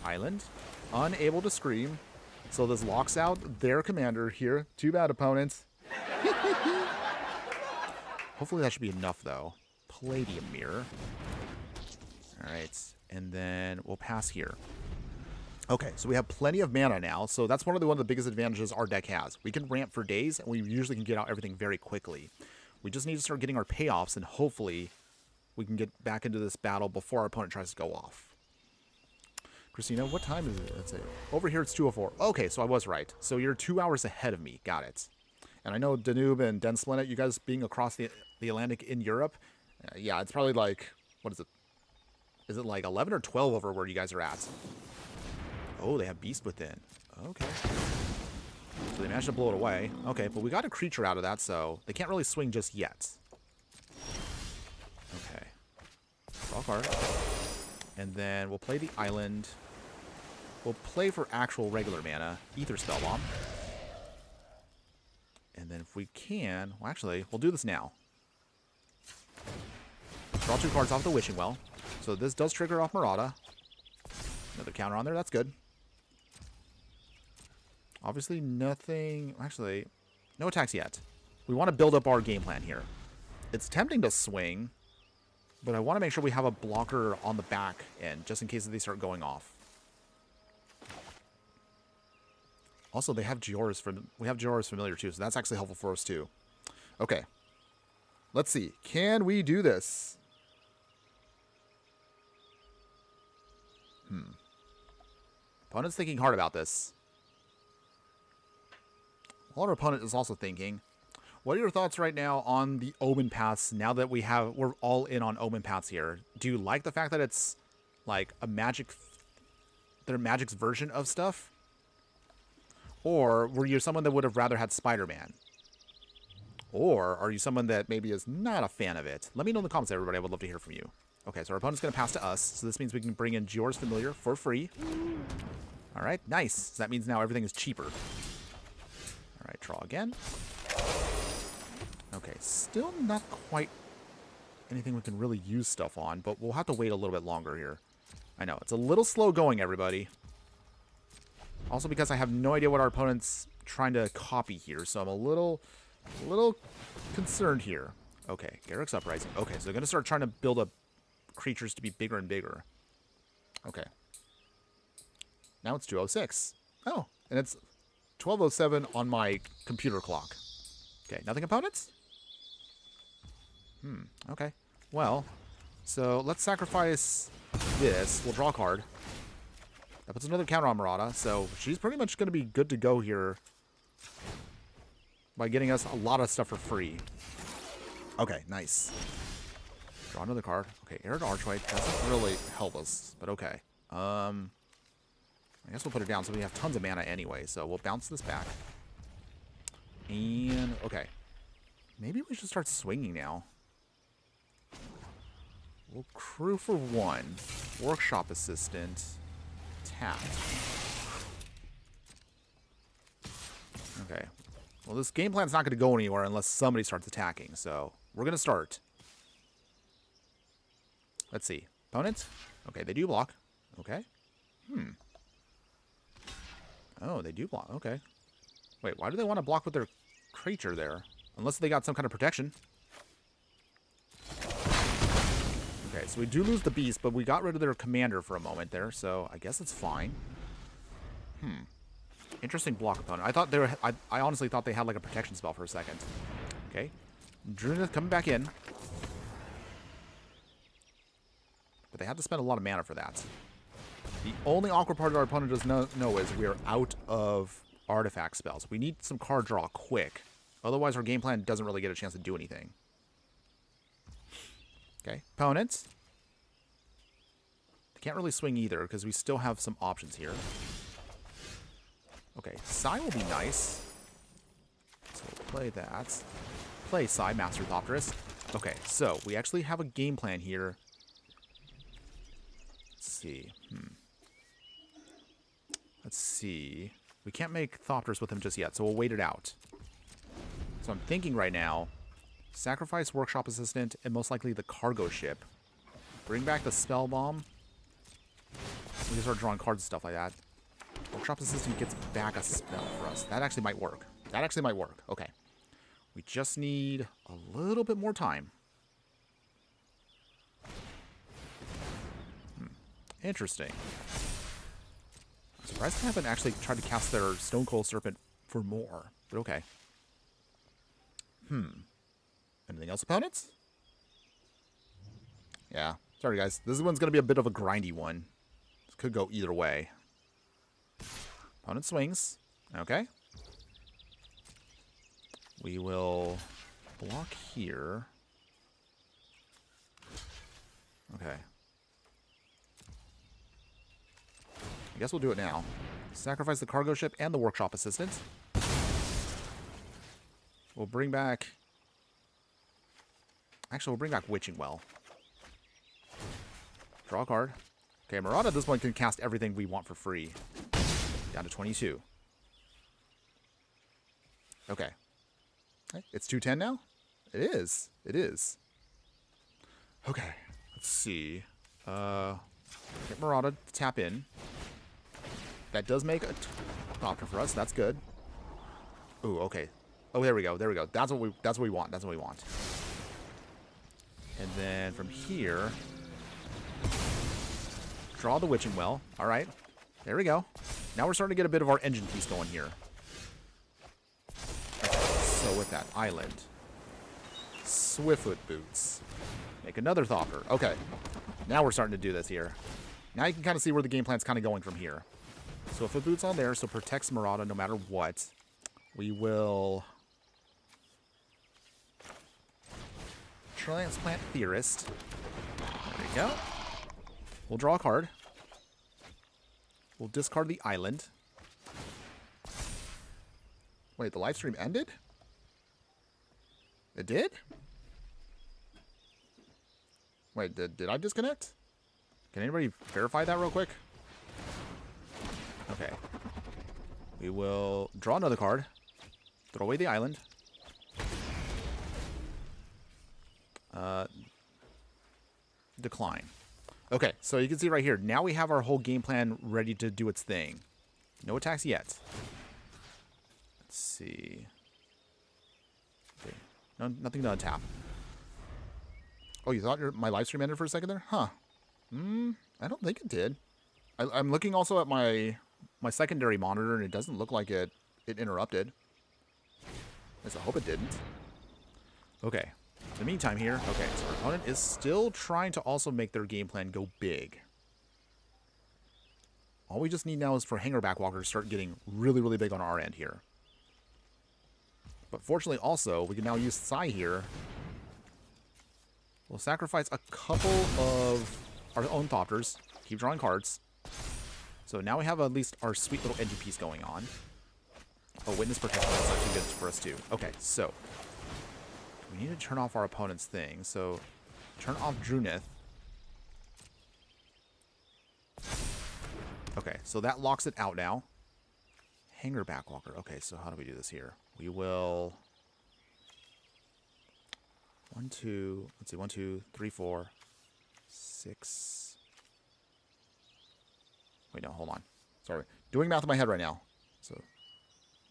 Island. Unable to Scream. So this locks out their commander here. Too bad, opponents. Hopefully that should be enough, though. Palladium Mirror. All right, and then we'll pass here. Okay, so we have plenty of mana now, so that's one of the biggest advantages our deck has. We can ramp for days, and we usually can get out everything very quickly. We just need to start getting our payoffs, and hopefully we can get back into this battle before our opponent tries to go off. Christina, what time is it? Let's see. Over here it's 2:04. Okay, so I was right. So you're 2 hours ahead of me. Got it. And I know Danube and Densplanet, you guys being across the Atlantic in Europe, yeah, it's probably like, what is it? Is it like 11 or 12 over where you guys are at? Oh, they have Beast Within. Okay. So they managed to blow it away. Okay, but we got a creature out of that, so they can't really swing just yet. Okay. Draw a card. And then we'll play the island. We'll play for actual regular mana. Ether Spellbomb. And then if we can... Well, actually, we'll do this now. Draw 2 cards off the Wishing Well. So this does trigger off Merata. Another counter on there. That's good. Obviously nothing... Actually, no attacks yet. We want to build up our game plan here. It's tempting to swing, but I want to make sure we have a blocker on the back end, just in case they start going off. Also, they have Gior's we have Gior's Familiar too, so that's actually helpful for us too. Okay. Let's see. Can we do this? Opponent's thinking hard about this. While our opponent is also thinking, what are your thoughts right now on the Omenpaths now that we're all in on Omenpaths here? Do you like the fact that it's like a their Magic's version of stuff? Or were you someone that would have rather had Spider-Man? Or are you someone that maybe is not a fan of it? Let me know in the comments, everybody. I would love to hear from you. Okay, so our opponent's going to pass to us. So this means we can bring in Gior's Familiar for free. All right, nice. So that means now everything is cheaper. All right, draw again. Okay, still not quite anything we can really use stuff on, but we'll have to wait a little bit longer here. I know, it's a little slow going, everybody. Also because I have no idea what our opponent's trying to copy here, so I'm a little concerned here. Okay, Garrick's Uprising. Okay, so they're going to start trying to build up creatures to be bigger and bigger. Okay. Now it's 2:06. Oh, and it's 12:07 on my computer clock. Okay, nothing opponents? Okay. Well, so let's sacrifice this. We'll draw a card. That puts another counter on Merata, so she's pretty much going to be good to go here by getting us a lot of stuff for free. Okay, nice. Draw another card. Okay, Arid Archway doesn't really help us, but okay. I guess we'll put it down so we have tons of mana anyway, so we'll bounce this back. And, okay. Maybe we should start swinging now. We'll crew for 1. Workshop Assistant. Tapped. Okay. Well, this game plan's not going to go anywhere unless somebody starts attacking, so we're going to start. Let's see. Opponents? Okay, they do block. Okay. Oh, they do block. Okay. Wait, why do they want to block with their creature there? Unless they got some kind of protection. Okay, so we do lose the beast, but we got rid of their commander for a moment there, so I guess it's fine. Interesting block opponent. I thought they were. I honestly thought they had like a protection spell for a second. Okay. Druna coming back in. But they had to spend a lot of mana for that. The only awkward part our opponent does know is we are out of artifact spells. We need some card draw quick. Otherwise, our game plan doesn't really get a chance to do anything. Okay, opponents. They can't really swing either because we still have some options here. Okay, Psy will be nice. So we'll play that. Play Psy, Master Thopterist. Okay, so we actually have a game plan here. Let's see. Let's see. We can't make Thopterist with him just yet, so we'll wait it out. So I'm thinking right now, sacrifice Workshop Assistant and most likely the cargo ship. Bring back the Spell Bomb. We can start drawing cards and stuff like that. Workshop Assistant gets back a spell for us. That actually might work. That actually might work. Okay. We just need a little bit more time. Interesting. I'm surprised they haven't actually tried to cast their Stone Cold Serpent for more. But okay. Anything else, opponents? Yeah. Sorry, guys. This one's going to be a bit of a grindy one. could go either way. Opponent swings. Okay. We will block here. Okay. I guess we'll do it now. Sacrifice the cargo ship and the workshop assistant. We'll bring back... Actually, we'll bring back Witching Well. Draw a card. Okay, Merata at this point can cast everything we want for free. Down to 22. Okay. It's 210 now? It is. It is. Okay. Let's see. Get Merata to tap in. That does make a option for us. That's good. Ooh, okay. Oh, there we go. There we go. That's what we want. That's what we want. And then from here, draw the Witching Well. All right. There we go. Now we're starting to get a bit of our engine piece going here. So with that, Island. Swiftfoot Boots. Make another Thopter. Okay. Now we're starting to do this here. Now you can kind of see where the game plan's kind of going from here. Swiftfoot Boots on there, so protects Merata no matter what. We will... Transplant Theorist. There we go. We'll draw a card. We'll discard the island. Wait, the live stream ended? It did? Wait, did I disconnect? Can anybody verify that real quick? Okay. We will draw another card. Throw away the island. Decline. Okay, so you can see right here. Now we have our whole game plan ready to do its thing. No attacks yet. Let's see. Okay. No, nothing to untap. Oh, you thought my live stream ended for a second there? Huh. I don't think it did. I'm looking also at my secondary monitor, and it doesn't look like it interrupted. At least I hope it didn't. Okay. In the meantime here, okay, so our opponent is still trying to also make their game plan go big. All we just need now is for Hangerback Walker to start getting really, really big on our end here. But fortunately also, we can now use Psy here. We'll sacrifice a couple of our own Thopters. Keep drawing cards. So now we have at least our sweet little engine piece going on. Oh, Witness Protection is actually good for us too. Okay, so... we need to turn off our opponent's thing, so turn off Drunith. Okay, so that locks it out now. Hangerback Walker. Okay, so how do we do this here? We will... 1, 2... Let's see, 1, 2, 3, 4, 6... Wait, no, hold on. Sorry. Doing math in my head right now. So,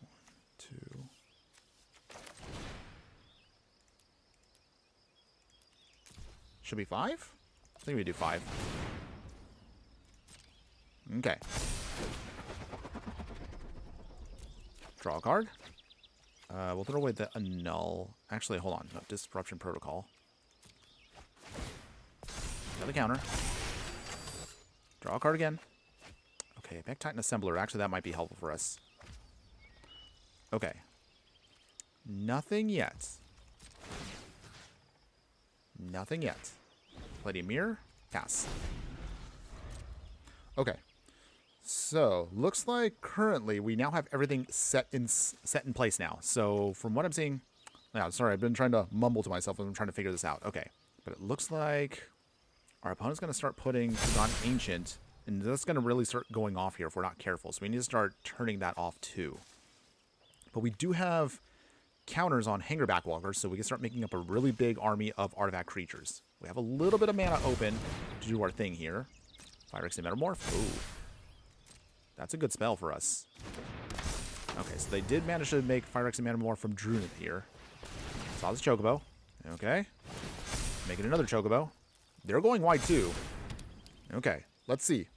1, 2... Should be 5? I think we do 5. Okay. Draw a card. We'll throw away the annul. Actually, hold on. No, Disruption Protocol. Another counter. Draw a card again. Okay, Back Titan Assembler. Actually, that might be helpful for us. Okay. Nothing yet. Nothing yet. Palladium Mirror. Pass. Okay. So, looks like currently we now have everything set in place now. So, from what I'm seeing... Yeah, sorry, I've been trying to mumble to myself as I'm trying to figure this out. Okay. But it looks like our opponent's going to start putting Forgotten Ancient, and that's going to really start going off here if we're not careful. So we need to start turning that off too. But we do have counters on Hangerback Walkers, so we can start making up a really big army of artifact creatures. We have a little bit of mana open to do our thing here. Phyrexian Metamorph. Ooh. That's a good spell for us. Okay, so they did manage to make Phyrexian Metamorph from Drunith here. Saw this Chocobo. Okay. Making another Chocobo. They're going wide too. Okay, let's see.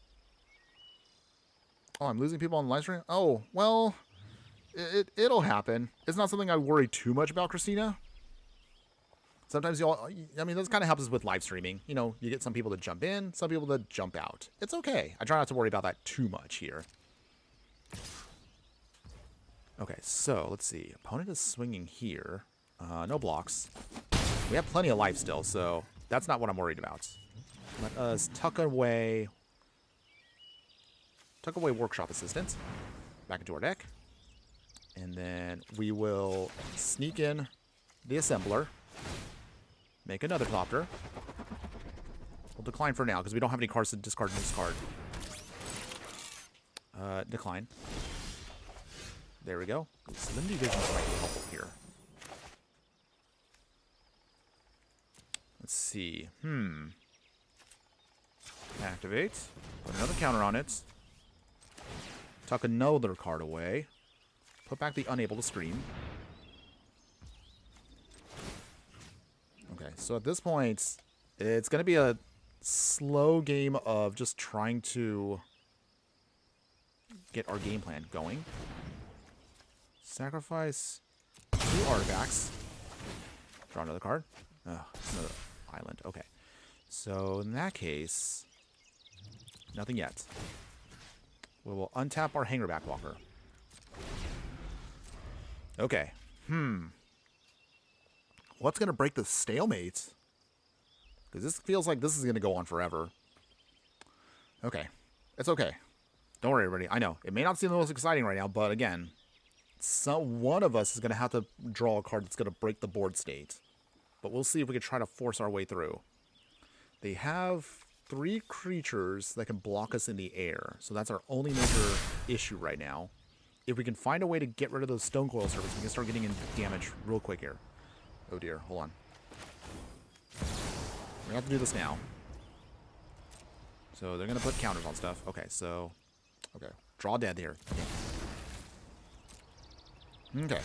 Oh, I'm losing people on the live stream? Oh, well... It'll happen. It's not something I worry too much about, Christina. Sometimes I mean, this kind of helps us with live streaming. You know, you get some people to jump in, some people to jump out. It's okay. I try not to worry about that too much here. Okay, so let's see. Opponent is swinging here. No blocks. We have plenty of life still, so that's not what I'm worried about. Let us tuck away Workshop Assistant back into our deck. And then we will sneak in the Assembler. Make another Copter. We'll decline for now because we don't have any cards to discard and discard. Decline. There we go. Slim Divisions might be helpful here. Let's see. Activate. Put another counter on it. Tuck another card away. Put back the Unable to Scream. Okay, so at this point, it's going to be a slow game of just trying to get our game plan going. Sacrifice 2 artifacts. Draw another card. Oh, it's another island. Okay. So in that case, nothing yet. We will untap our Hangerback Walker. Okay. What's going to break the stalemate? Because this feels like this is going to go on forever. Okay. It's okay. Don't worry, everybody. I know. It may not seem the most exciting right now, but again, one of us is going to have to draw a card that's going to break the board state. But we'll see if we can try to force our way through. They have 3 creatures that can block us in the air. So that's our only major issue right now. If we can find a way to get rid of those Stone Coil Servants, we can start getting in damage real quick here. Oh dear, hold on. We're gonna have to do this now. So they're gonna put counters on stuff. Okay, so... Okay, draw dead here. Okay.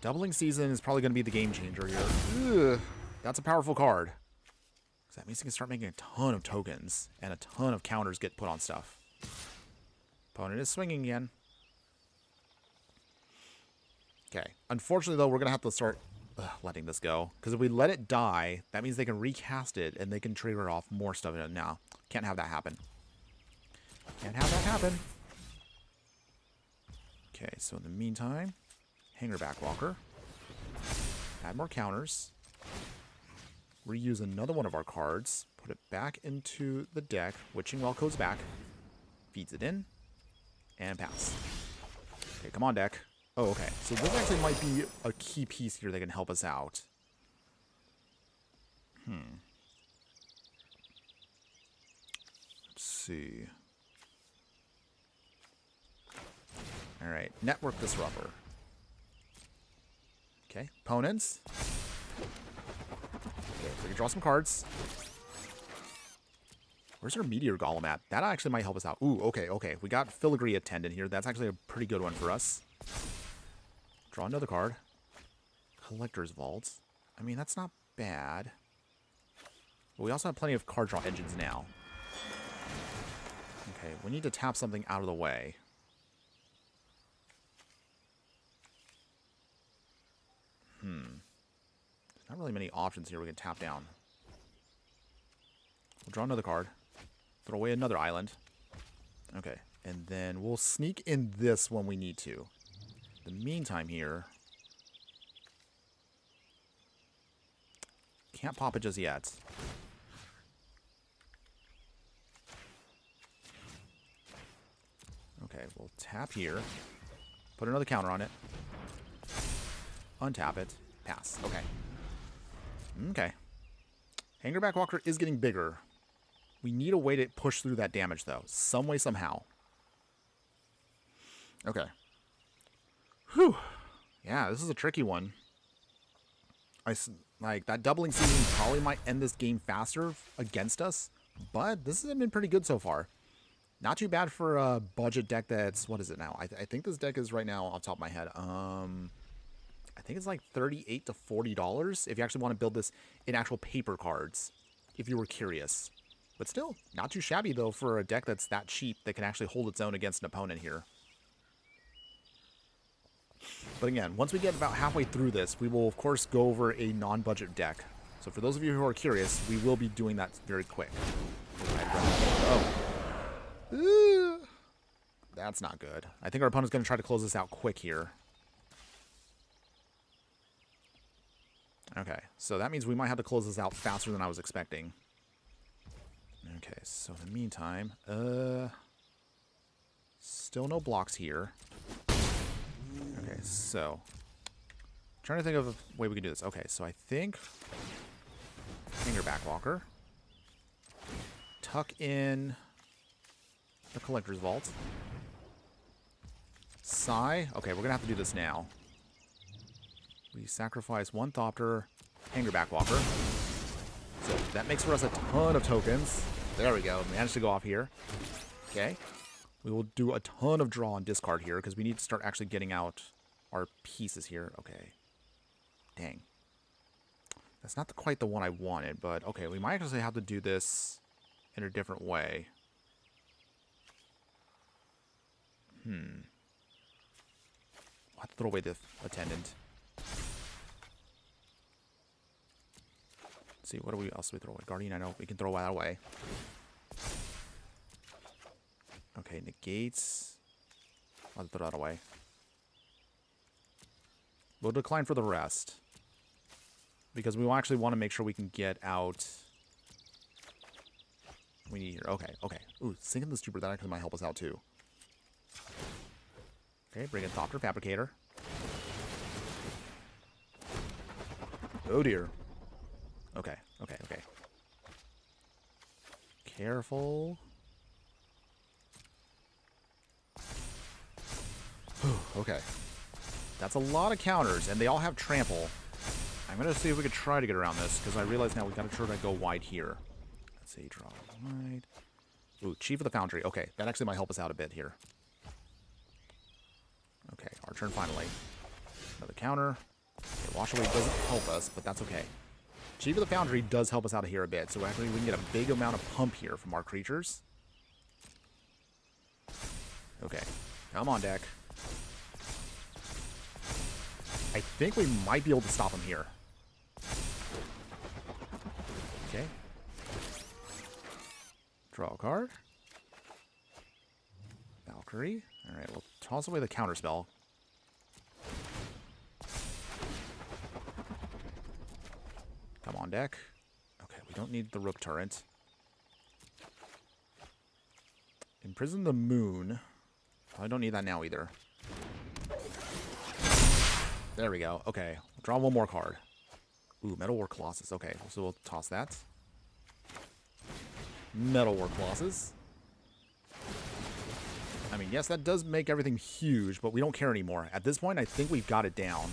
Doubling Season is probably gonna be the game changer here. Ugh, that's a powerful card. Because that means you can start making a ton of tokens, and a ton of counters get put on stuff. Opponent is swinging again. Okay. Unfortunately, though, we're going to have to start letting this go. Because if we let it die, that means they can recast it, and they can trigger off more stuff. Now, can't have that happen. Can't have that happen. Okay, so in the meantime, Hangerback Walker. Add more counters. Reuse another one of our cards. Put it back into the deck. Witching Well goes back. Feeds it in. And pass. Okay, come on, deck. Oh, okay. So this actually might be a key piece here that can help us out. Let's see. All right. Network Disruptor. Okay. Opponents. Okay, so we can draw some cards. Where's our Meteor Golem at? That actually might help us out. Ooh, okay, okay. We got Filigree Attendant here. That's actually a pretty good one for us. Draw another card. Collector's Vault. I mean, that's not bad. But we also have plenty of card draw engines now. Okay, we need to tap something out of the way. There's not really many options here we can tap down. We'll draw another card. Throw away another island. Okay, and then we'll sneak in this when we need to. In the meantime here... Can't pop it just yet. Okay, we'll tap here. Put another counter on it. Untap it. Pass. Okay. Okay. Hangerback Walker is getting bigger. We need a way to push through that damage, though. Some way, somehow. Okay. Whew. Yeah, this is a tricky one. Like, that doubling season probably might end this game faster against us, but this has been pretty good so far. Not too bad for a budget deck that's... What is it now? I think this deck is right now, off the top of my head, I think it's like $38 to $40 if you actually want to build this in actual paper cards, if you were curious. But still, not too shabby, though, for a deck that's that cheap that can actually hold its own against an opponent here. But again, once we get about halfway through this, we will, of course, go over a non-budget deck. So for those of you who are curious, we will be doing that very quick. Oh. That's not good. I think our opponent's going to try to close this out quick here. Okay, so that means we might have to close this out faster than I was expecting. Okay, so in the meantime, still no blocks here. Okay, so trying to think of a way we can do this. Okay, so I think Finger Backwalker, tuck in the Collector's Vault, Sigh. Okay, we're gonna have to do this now. We sacrifice one Thopter, Hanger Backwalker. So that makes for us a ton of tokens. There we go. Managed to go off here. Okay. We will do a ton of draw and discard here because we need to start actually getting out our pieces here. Okay. Dang. That's not quite the one I wanted, but okay. We might actually have to do this in a different way. I'll have to throw away the Attendant. Let's see, what do we else do we throw away? Guardian, I know we can throw that away. Okay, negates. I'll throw that away. We'll decline for the rest. Because we will actually want to make sure we can get out. We need here. Okay, okay. Ooh, sinking the Stupor, that actually might help us out too. Okay, bring in Thopter, Fabricator. Oh dear. Okay, okay, okay. Careful. Okay. That's a lot of counters, and they all have trample. I'm going to see if we could try to get around this, because I realize now we've got to try to go wide here. Let's see, draw wide. Ooh, Chief of the Foundry. Okay, that actually might help us out a bit here. Okay, our turn finally. Another counter. Okay, Wash Away doesn't help us, but that's okay. Chief of the Foundry does help us out of here a bit, so actually we can get a big amount of pump here from our creatures. Okay, come on, deck. I think we might be able to stop him here. Okay. Draw a card. Valkyrie. Alright, we'll toss away the counterspell. Come on, deck. Okay, we don't need the Rook turret. Imprison the Moon. I don't need that now either. There we go. Okay, we'll draw one more card. Ooh, Metal War Colossus. Okay, so we'll toss that. Metal War Colossus. I mean, yes, that does make everything huge, but we don't care anymore. At this point, I think we've got it down.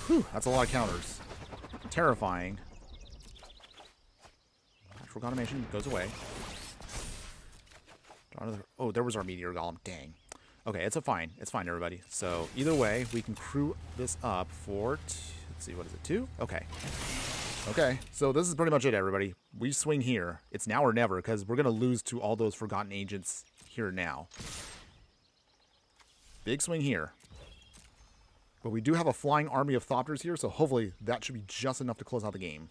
Whew, that's a lot of counters. Terrifying. Natural Condemnation goes away. Draw another. Oh, there was our Meteor Golem. Dang. Okay, it's fine. It's fine, everybody. So, either way, we can crew this up for... let's see, what is it? 2? Okay. Okay, so this is pretty much it, everybody. We swing here. It's now or never, because we're going to lose to all those Forgotten Agents here now. Big swing here. But we do have a flying army of Thopters here, so hopefully that should be just enough to close out the game.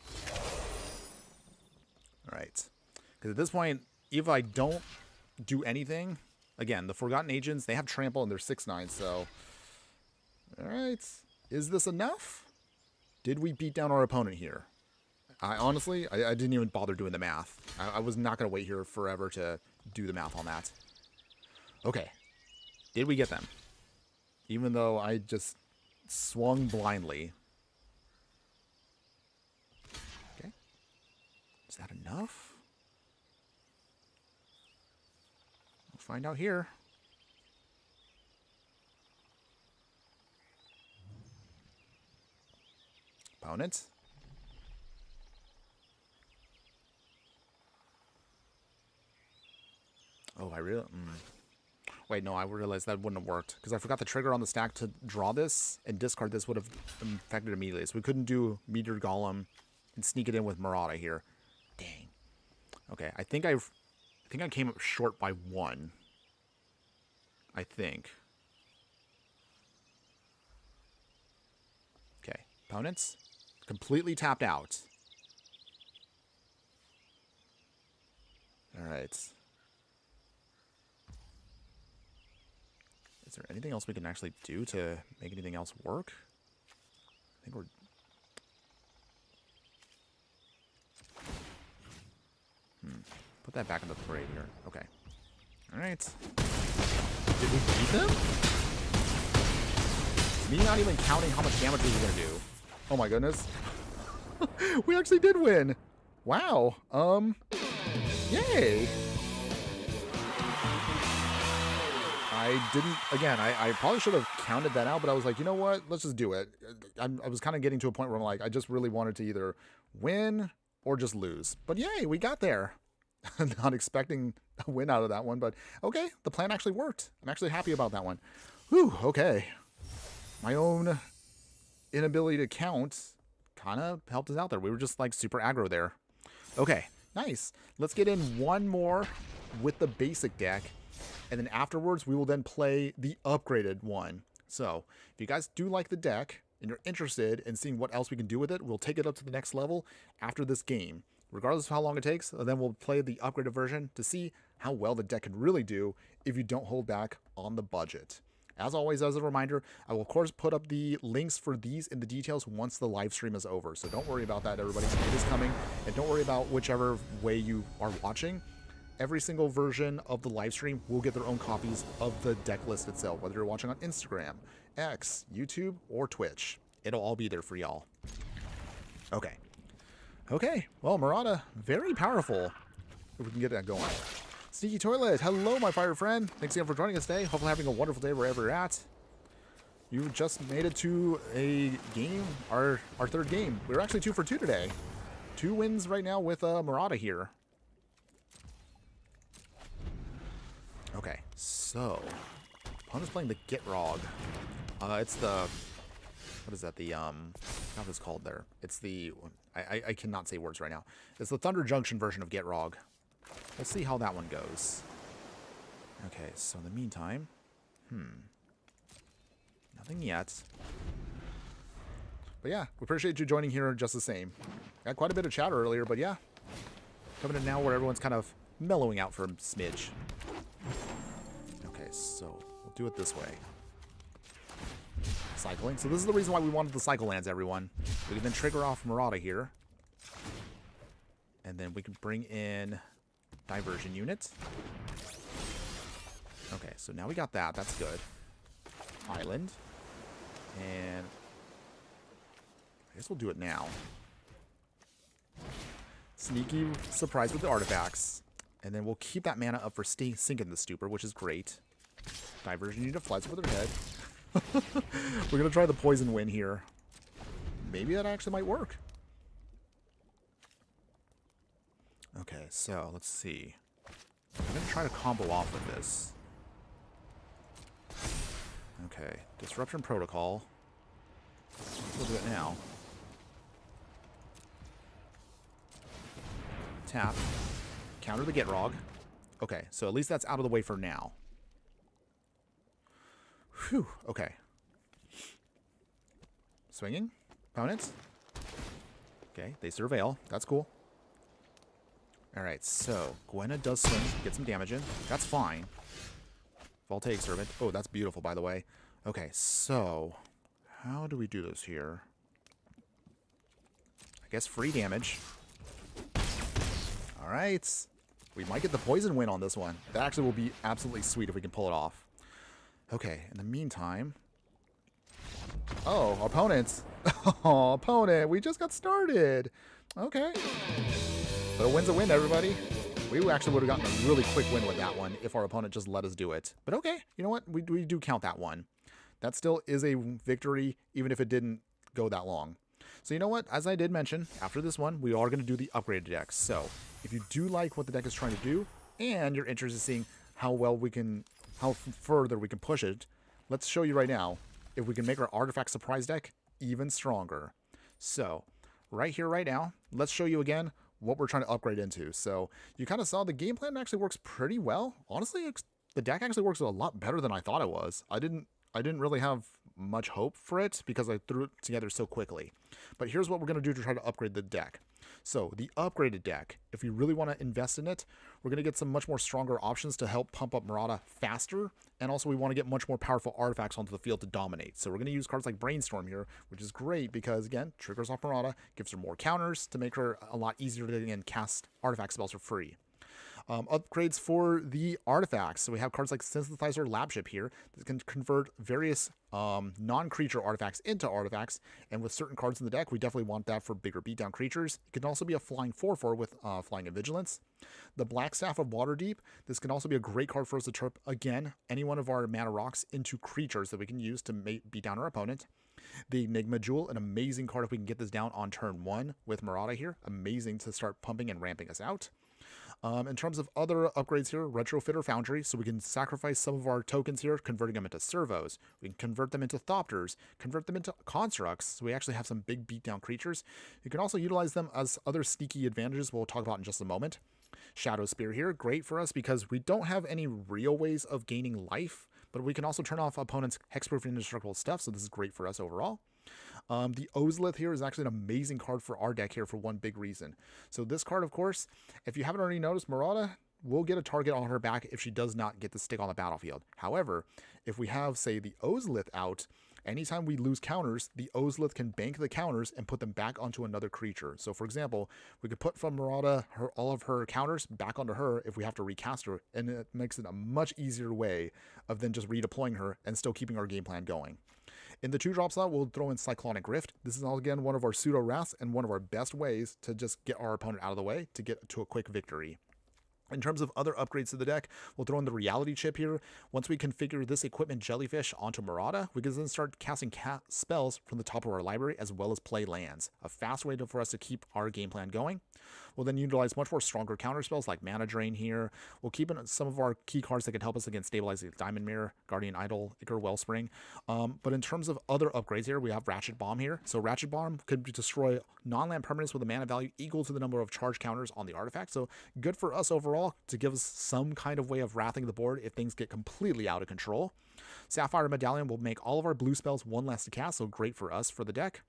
Alright. Because at this point, if I don't do anything... Again, the Forgotten Agents, they have trample and they're 6/9, so... Alright. Is this enough? Did we beat down our opponent here? I honestly didn't even bother doing the math. I was not going to wait here forever to do the math on that. Okay. Did we get them? Even though I just swung blindly. Okay. Is that enough? We'll find out here. Opponent. Oh, I really... Wait, no, I realized that wouldn't have worked. Because I forgot the trigger on the stack to draw this, and discard this would have affected immediately. So we couldn't do Meteor Golem and sneak it in with Merata here. Dang. Okay, I think I came up short by 1. I think. Okay, opponents completely tapped out. All right. Is there anything else we can actually do to make anything else work? I think we're... Put that back in the parade here. Okay. All right. Did we beat them? Me not even counting how much damage we were going to do. Oh my goodness. We actually did win. Wow. Yay. I didn't, again, I probably should have counted that out, but I was like, you know what? Let's just do it. I was kind of getting to a point where I'm like, I just really wanted to either win or just lose. But yay, we got there. Not expecting a win out of that one, but okay, the plan actually worked. I'm actually happy about that one. Whew, okay. My own inability to count kind of helped us out there. We were just like super aggro there. Okay, nice. Let's get in one more with the basic deck, and then afterwards we will then play the upgraded one. So if you guys do like the deck and you're interested in seeing what else we can do with it, we'll take it up to the next level after this game. Regardless of how long it takes, then we'll play the upgraded version to see how well the deck can really do if you don't hold back on the budget. As always, as a reminder, I will of course put up the links for these in the details once the live stream is over. So don't worry about that, everybody. It is coming. And don't worry about whichever way you are watching. Every single version of the live stream will get their own copies of the deck list itself, whether you're watching on Instagram, X, YouTube, or Twitch. It'll all be there for y'all. Okay. Okay, well, Merata, very powerful. If we can get that going. Sneaky Toilet, hello, my fire friend. Thanks again for joining us today. Hopefully having a wonderful day wherever you're at. You just made it to a game, our third game. We're actually 2 for 2 today. 2 wins right now with Merata here. Okay, so opponent's playing the Gitrog. It's the... What is that? The, what is it called there? It's the... I cannot say words right now. It's the Thunder Junction version of Gitrog. We'll see how that one goes. Okay, so in the meantime... Nothing yet. But yeah, we appreciate you joining here just the same. Got quite a bit of chatter earlier, but yeah. Coming in now where everyone's kind of mellowing out for a smidge. Okay, so we'll do it this way. Cycling. So this is the reason why we wanted the cycle lands, everyone. We can then trigger off Merata here. And then we can bring in diversion unit. Okay, so now we got that. That's good. Island. And I guess we'll do it now. Sneaky surprise with the artifacts. And then we'll keep that mana up for sinking the Stupor, which is great. Diversion unit flies over their head. We're going to try the poison win here. Maybe that actually might work. Okay, so let's see. I'm going to try to combo off with this. Okay, Disruption Protocol. We'll do it now. Tap. Counter the Gitrog. Okay, so at least that's out of the way for now. Whew, okay. Swinging. Opponents. Okay, they surveil. That's cool. Alright, so Gwenna does swing, get some damage in. That's fine. Voltaic Servant. Oh, that's beautiful, by the way. Okay, so how do we do this here? I guess free damage. Alright. We might get the poison win on this one. That actually will be absolutely sweet if we can pull it off. Okay, in the meantime... Oh, opponents. Oh, opponent. We just got started. Okay. But a win's a win, everybody. We actually would have gotten a really quick win with that one if our opponent just let us do it. But okay, you know what? We do count that one. That still is a victory, even if it didn't go that long. So you know what? As I did mention, after this one, we are going to do the upgraded deck. So if you do like what the deck is trying to do, and you're interested in seeing how well we can... how further we can push it, let's show you right now if we can make our artifact surprise deck even stronger. So right here, right now, let's show you again what we're trying to upgrade into. So you kind of saw the game plan actually works pretty well. Honestly, the deck actually works a lot better than I thought it was. I didn't really have much hope for it because I threw it together so quickly. But here's what we're going to do to try to upgrade the deck. So the upgraded deck, if we really want to invest in it, we're going to get some much more stronger options to help pump up Merata faster. And also we want to get much more powerful artifacts onto the field to dominate. So we're going to use cards like Brainstorm here, which is great because, again, triggers off Merata, gives her more counters to make her a lot easier to, again, cast artifact spells for free. Upgrades for the artifacts. So we have cards like Synthesizer Labship here that can convert various non-creature artifacts into artifacts. And with certain cards in the deck, we definitely want that for bigger beatdown creatures. It can also be a flying 4/4 with Flying and Vigilance. The Black Staff of Waterdeep. This can also be a great card for us to turn, again, any one of our mana rocks into creatures that we can use to beat down our opponent. The Enigma Jewel, an amazing card if we can get this down on turn 1 with Merata here. Amazing to start pumping and ramping us out. In terms of other upgrades here, Retrofitter Foundry, so we can sacrifice some of our tokens here, converting them into servos. We can convert them into Thopters, convert them into constructs, so we actually have some big beatdown creatures. You can also utilize them as other sneaky advantages we'll talk about in just a moment. Shadow Spear here, great for us because we don't have any real ways of gaining life, but we can also turn off opponents' hexproof and indestructible stuff, so this is great for us overall. The Ozlith here is actually an amazing card for our deck here for one big reason. So this card, of course, if you haven't already noticed, Merata will get a target on her back if she does not get to stick on the battlefield. However, if we have, say, the Ozlith out, anytime we lose counters, the Ozlith can bank the counters and put them back onto another creature. So, for example, we could put from Merata all of her counters back onto her if we have to recast her, and it makes it a much easier way of then just redeploying her and still keeping our game plan going. In the 2-drop slot, we'll throw in Cyclonic Rift. This is, again, one of our pseudo-wraths and one of our best ways to just get our opponent out of the way to get to a quick victory. In terms of other upgrades to the deck, we'll throw in the Reality Chip here. Once we configure this equipment Jellyfish onto Merata, we can then start casting spells from the top of our library as well as play lands. A fast way for us to keep our game plan going. We'll then utilize much more stronger counter spells like Mana Drain here. We'll keep in some of our key cards that can help us against stabilizing Diamond Mirror, Guardian Idol, Ichor Wellspring. But in terms of other upgrades here, we have Ratchet Bomb here. So Ratchet Bomb could destroy non-land permanents with a mana value equal to the number of charge counters on the artifact. So good for us overall to give us some kind of way of wrathing the board if things get completely out of control. Sapphire Medallion will make all of our blue spells one less to cast, so great for us for the deck.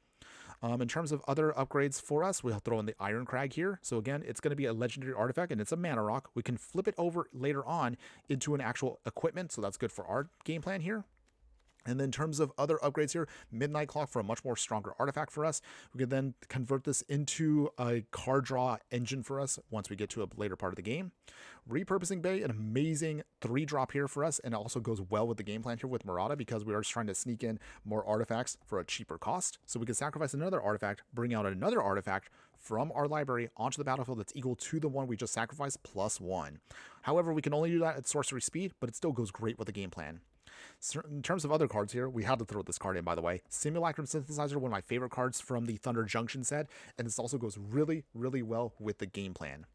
In terms of other upgrades for us, we'll throw in the Iron Crag here. So again, it's going to be a legendary artifact and it's a mana rock. We can flip it over later on into an actual equipment, so that's good for our game plan here. And then in terms of other upgrades here, Midnight Clock for a much more stronger artifact for us. We can then convert this into a card draw engine for us once we get to a later part of the game. Repurposing Bay, an amazing 3-drop here for us, and it also goes well with the game plan here with Merata because we are just trying to sneak in more artifacts for a cheaper cost. So we can sacrifice another artifact, bring out another artifact from our library onto the battlefield that's equal to the one we just sacrificed +1. However, we can only do that at sorcery speed, but it still goes great with the game plan. So in terms of other cards here, we had to throw this card in, by the way. Simulacrum Synthesizer, one of my favorite cards from the Thunder Junction set, and this also goes really, really well with the game plan.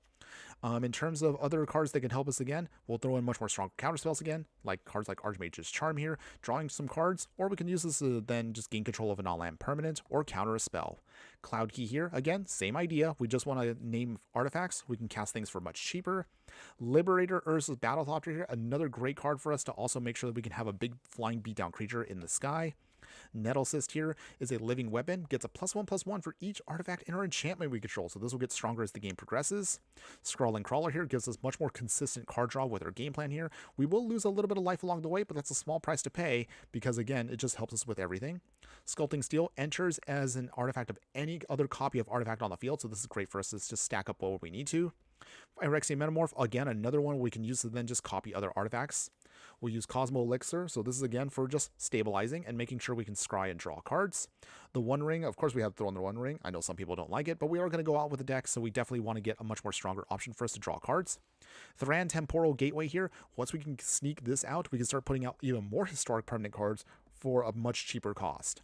In terms of other cards that can help us again, we'll throw in much more strong counter spells again, like cards like Archmage's Charm here, drawing some cards, or we can use this to then just gain control of a non-land permanent or counter a spell. Cloud Key here, again, same idea. We just want to name artifacts. We can cast things for much cheaper. Liberator Urza's Battlethopter here, another great card for us to also make sure that we can have a big flying beatdown creature in the sky. Nettle Cyst here is a living weapon, gets a +1/+1 for each artifact and or enchantment we control, so this will get stronger as the game progresses. Scrawling Crawler here gives us much more consistent card draw with our game plan here. We will lose a little bit of life along the way, but that's a small price to pay because, again, it just helps us with everything. Sculpting Steel enters as an artifact of any other copy of artifact on the field, so this is great for us to just stack up where we need to. Phyrexian Metamorph, again, another one we can use to then just copy other artifacts. We'll use Cosmo Elixir, so this is again for just stabilizing and making sure we can scry and draw cards. The One Ring, of course we have to throw in the One Ring. I know some people don't like it, but we are going to go out with the deck, so we definitely want to get a much more stronger option for us to draw cards. Thran Temporal Gateway here, once we can sneak this out, we can start putting out even more historic permanent cards for a much cheaper cost.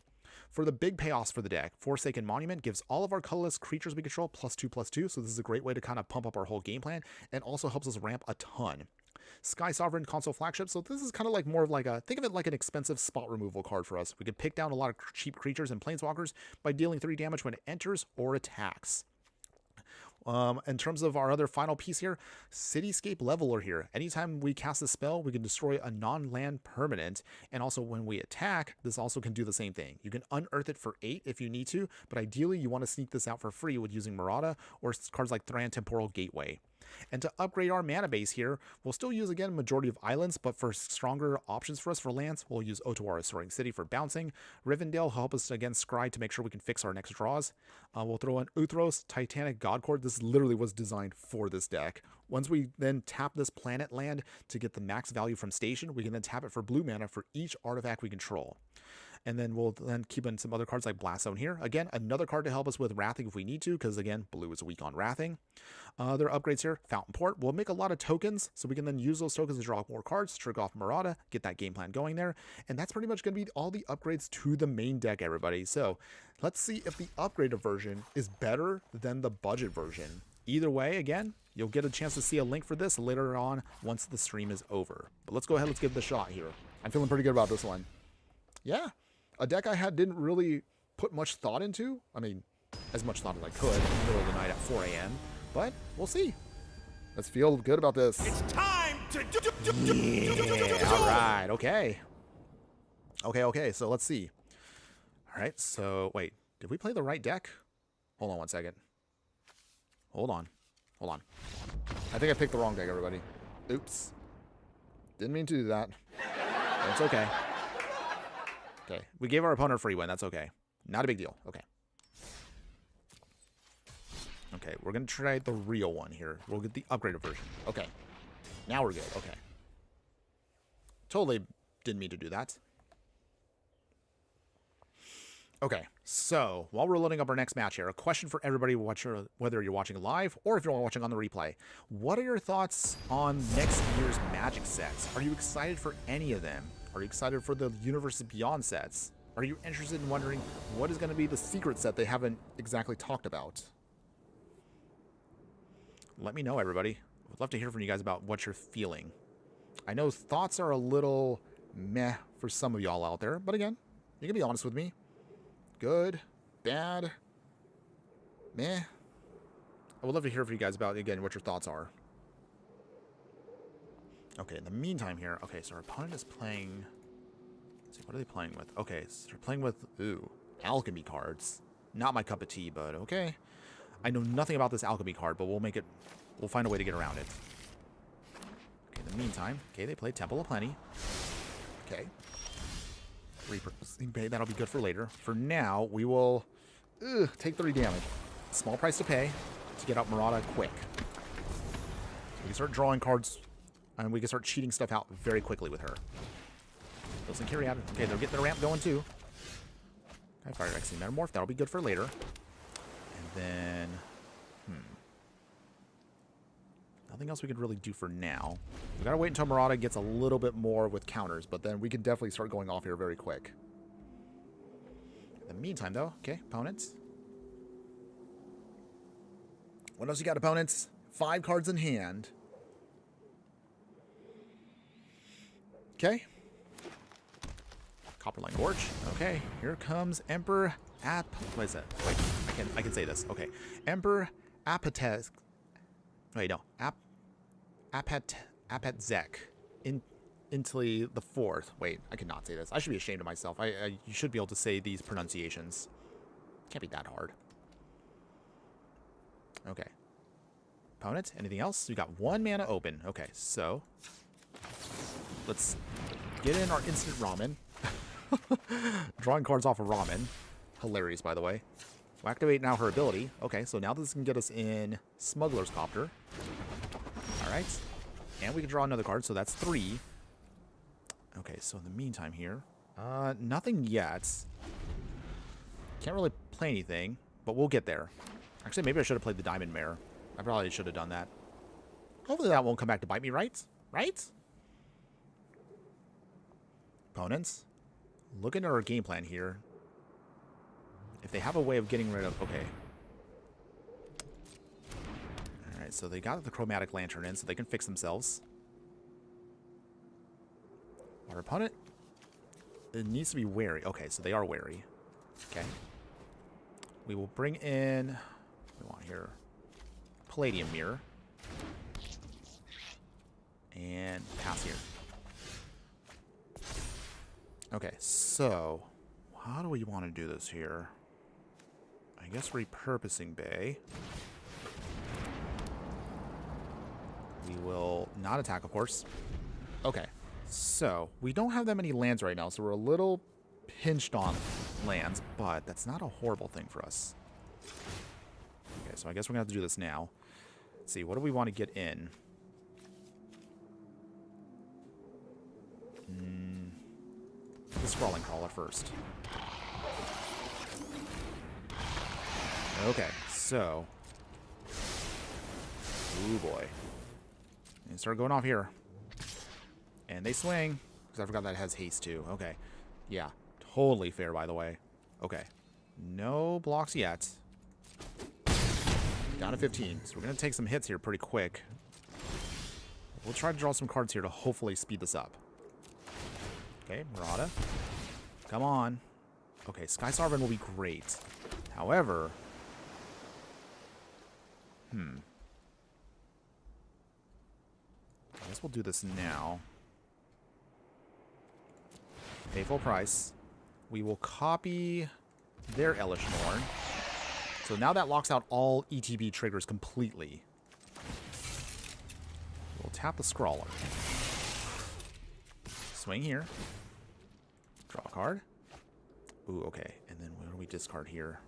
For the big payoffs for the deck, Forsaken Monument gives all of our colorless creatures we control +2/+2, so this is a great way to kind of pump up our whole game plan, and also helps us ramp a ton. Sky Sovereign Console Flagship, so this is kind of like more of like a, think of it like an expensive spot removal card for us. We can pick down a lot of cheap creatures and planeswalkers by dealing 3 damage when it enters or attacks. In terms of our other final piece here, Cityscape Leveler here. Anytime we cast a spell, we can destroy a non-land permanent. And also when we attack, this also can do the same thing. You can unearth it for 8 if you need to, but ideally you want to sneak this out for free with using Merata or cards like Thran Temporal Gateway. And to upgrade our mana base here, we'll still use, again, majority of islands, but for stronger options for us for lands, we'll use Otawara Soaring City for bouncing. Rivendell will help us against Scry to make sure we can fix our next draws. We'll throw in Uthros, Titanic Godcord. This literally was designed for this deck. Once we then tap this planet land to get the max value from Station, we can then tap it for blue mana for each artifact we control. And then we'll then keep in some other cards like Blast Zone here. Again, another card to help us with Wrathing if we need to, because again, blue is weak on Wrathing. Other upgrades here, Fountain Port. We'll make a lot of tokens, so we can then use those tokens to draw more cards, trigger off Merata, get that game plan going there. And that's pretty much going to be all the upgrades to the main deck, everybody. So let's see if the upgraded version is better than the budget version. Either way, again, you'll get a chance to see a link for this later on once the stream is over. But let's go ahead, let's give it a shot here. I'm feeling pretty good about this one. Yeah. A deck I didn't really put much thought into. I mean, as much thought as I could in the middle of the night at 4 a.m. But we'll see. Let's feel good about this. It's time to Yeah, all right, okay. Okay, so let's see. All right, so wait, did we play the right deck? Hold on one second. Hold on. I think I picked the wrong deck, everybody. Oops. Didn't mean to do that. It's okay. Okay, we gave our opponent a free win. That's okay. Not a big deal. Okay. Okay, we're going to try the real one here. We'll get the upgraded version. Okay. Now we're good. Okay. Totally didn't mean to do that. Okay, so while we're loading up our next match here, a question for everybody, whether you're watching live or if you're watching on the replay. What are your thoughts on next year's Magic sets? Are you excited for any of them? Are you excited for the Universes Beyond sets? Are you interested in wondering what is going to be the secret set they haven't exactly talked about? Let me know, everybody. I'd love to hear from you guys about what you're feeling. I know thoughts are a little meh for some of y'all out there, but again, you can be honest with me. Good, bad, meh. I would love to hear from you guys about, again, what your thoughts are. Okay, in the meantime here, okay, so our opponent is playing, let's see, what are they playing with? Okay, so they're playing with, alchemy cards. Not my cup of tea, but okay. I know nothing about this alchemy card, but we'll find a way to get around it. Okay, in the meantime, okay, they play Temple of Plenty. Okay. Repurposing Bay, that'll be good for later. For now, we will take 30 damage. Small price to pay to get out Merata quick. So we can start drawing cards, and we can start cheating stuff out very quickly with her. Doesn't carry out. Okay, they're getting the ramp going too. Okay, Fire Vaccine Metamorph, that'll be good for later. And then, nothing else we could really do for now. We gotta wait until Merata gets a little bit more with counters, but then we can definitely start going off here very quick. In the meantime, though, okay, opponents. What else you got, opponents? 5 cards in hand. Okay. Copperline Gorge. Okay, here comes Emperor what is that? Wait, I can say this. Okay, Emperor Apates. Wait, no, Apatzek Intli the Fourth. Wait, I cannot say this. I should be ashamed of myself. You should be able to say these pronunciations. Can't be that hard. Okay. Opponent, anything else? We got 1 mana open. Okay, so let's get in our instant ramen. Drawing cards off of ramen. Hilarious, by the way. We'll activate now her ability. Okay, so now this can get us in Smuggler's Copter. Alright. And we can draw another card, so that's 3. Okay, so in the meantime here, nothing yet. Can't really play anything, but we'll get there. Actually, maybe I should have played the Diamond Mare. I probably should have done that. Hopefully that won't come back to bite me, right? Right? Opponents, looking at our game plan here. If they have a way of getting rid of... Okay. Alright, so they got the Chromatic Lantern in, so they can fix themselves. Our opponent, it needs to be wary. Okay, so they are wary. Okay. We will bring in... What do we want here? Palladium Mirror. And pass here. Okay, so how do we want to do this here? I guess repurposing Bay. We will not attack, of course. Okay, so we don't have that many lands right now, so we're a little pinched on lands, but that's not a horrible thing for us. Okay, so I guess we're going to have to do this now. Let's see, what do we want to get in? The Sprawling Crawler first. Okay, so... Ooh, boy. And start going off here. And they swing. Because I forgot that it has haste, too. Okay. Yeah, totally fair, by the way. Okay. No blocks yet. Down to 15. So we're going to take some hits here pretty quick. We'll try to draw some cards here to hopefully speed this up. Okay, Merata. Come on. Okay, Sky Sovereign will be great. However... I guess we'll do this now. Pay full price. We will copy their Elish Norn. So now that locks out all ETB triggers completely. We'll tap the Scrawler. Swing here. Draw a card. Ooh, okay. And then what do we discard here?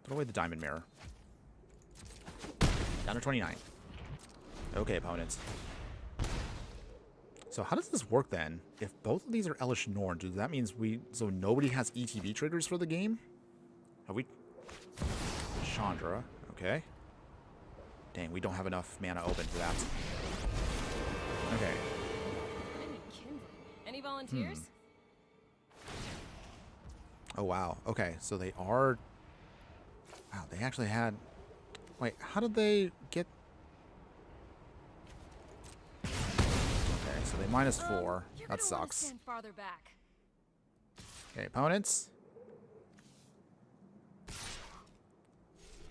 Throw away the Diamond Mirror. Down to 29. Okay, opponents. So how does this work then? If both of these are Elish Norn, does that means so nobody has ETB triggers for the game? Have we? Chandra. Okay. Dang, we don't have enough mana open for that. Okay. Any volunteers? Oh, wow. Okay, so they are... Wow, they actually had... Wait, how did they get... Okay, so they -4. That sucks. Stand farther back. Okay, opponents.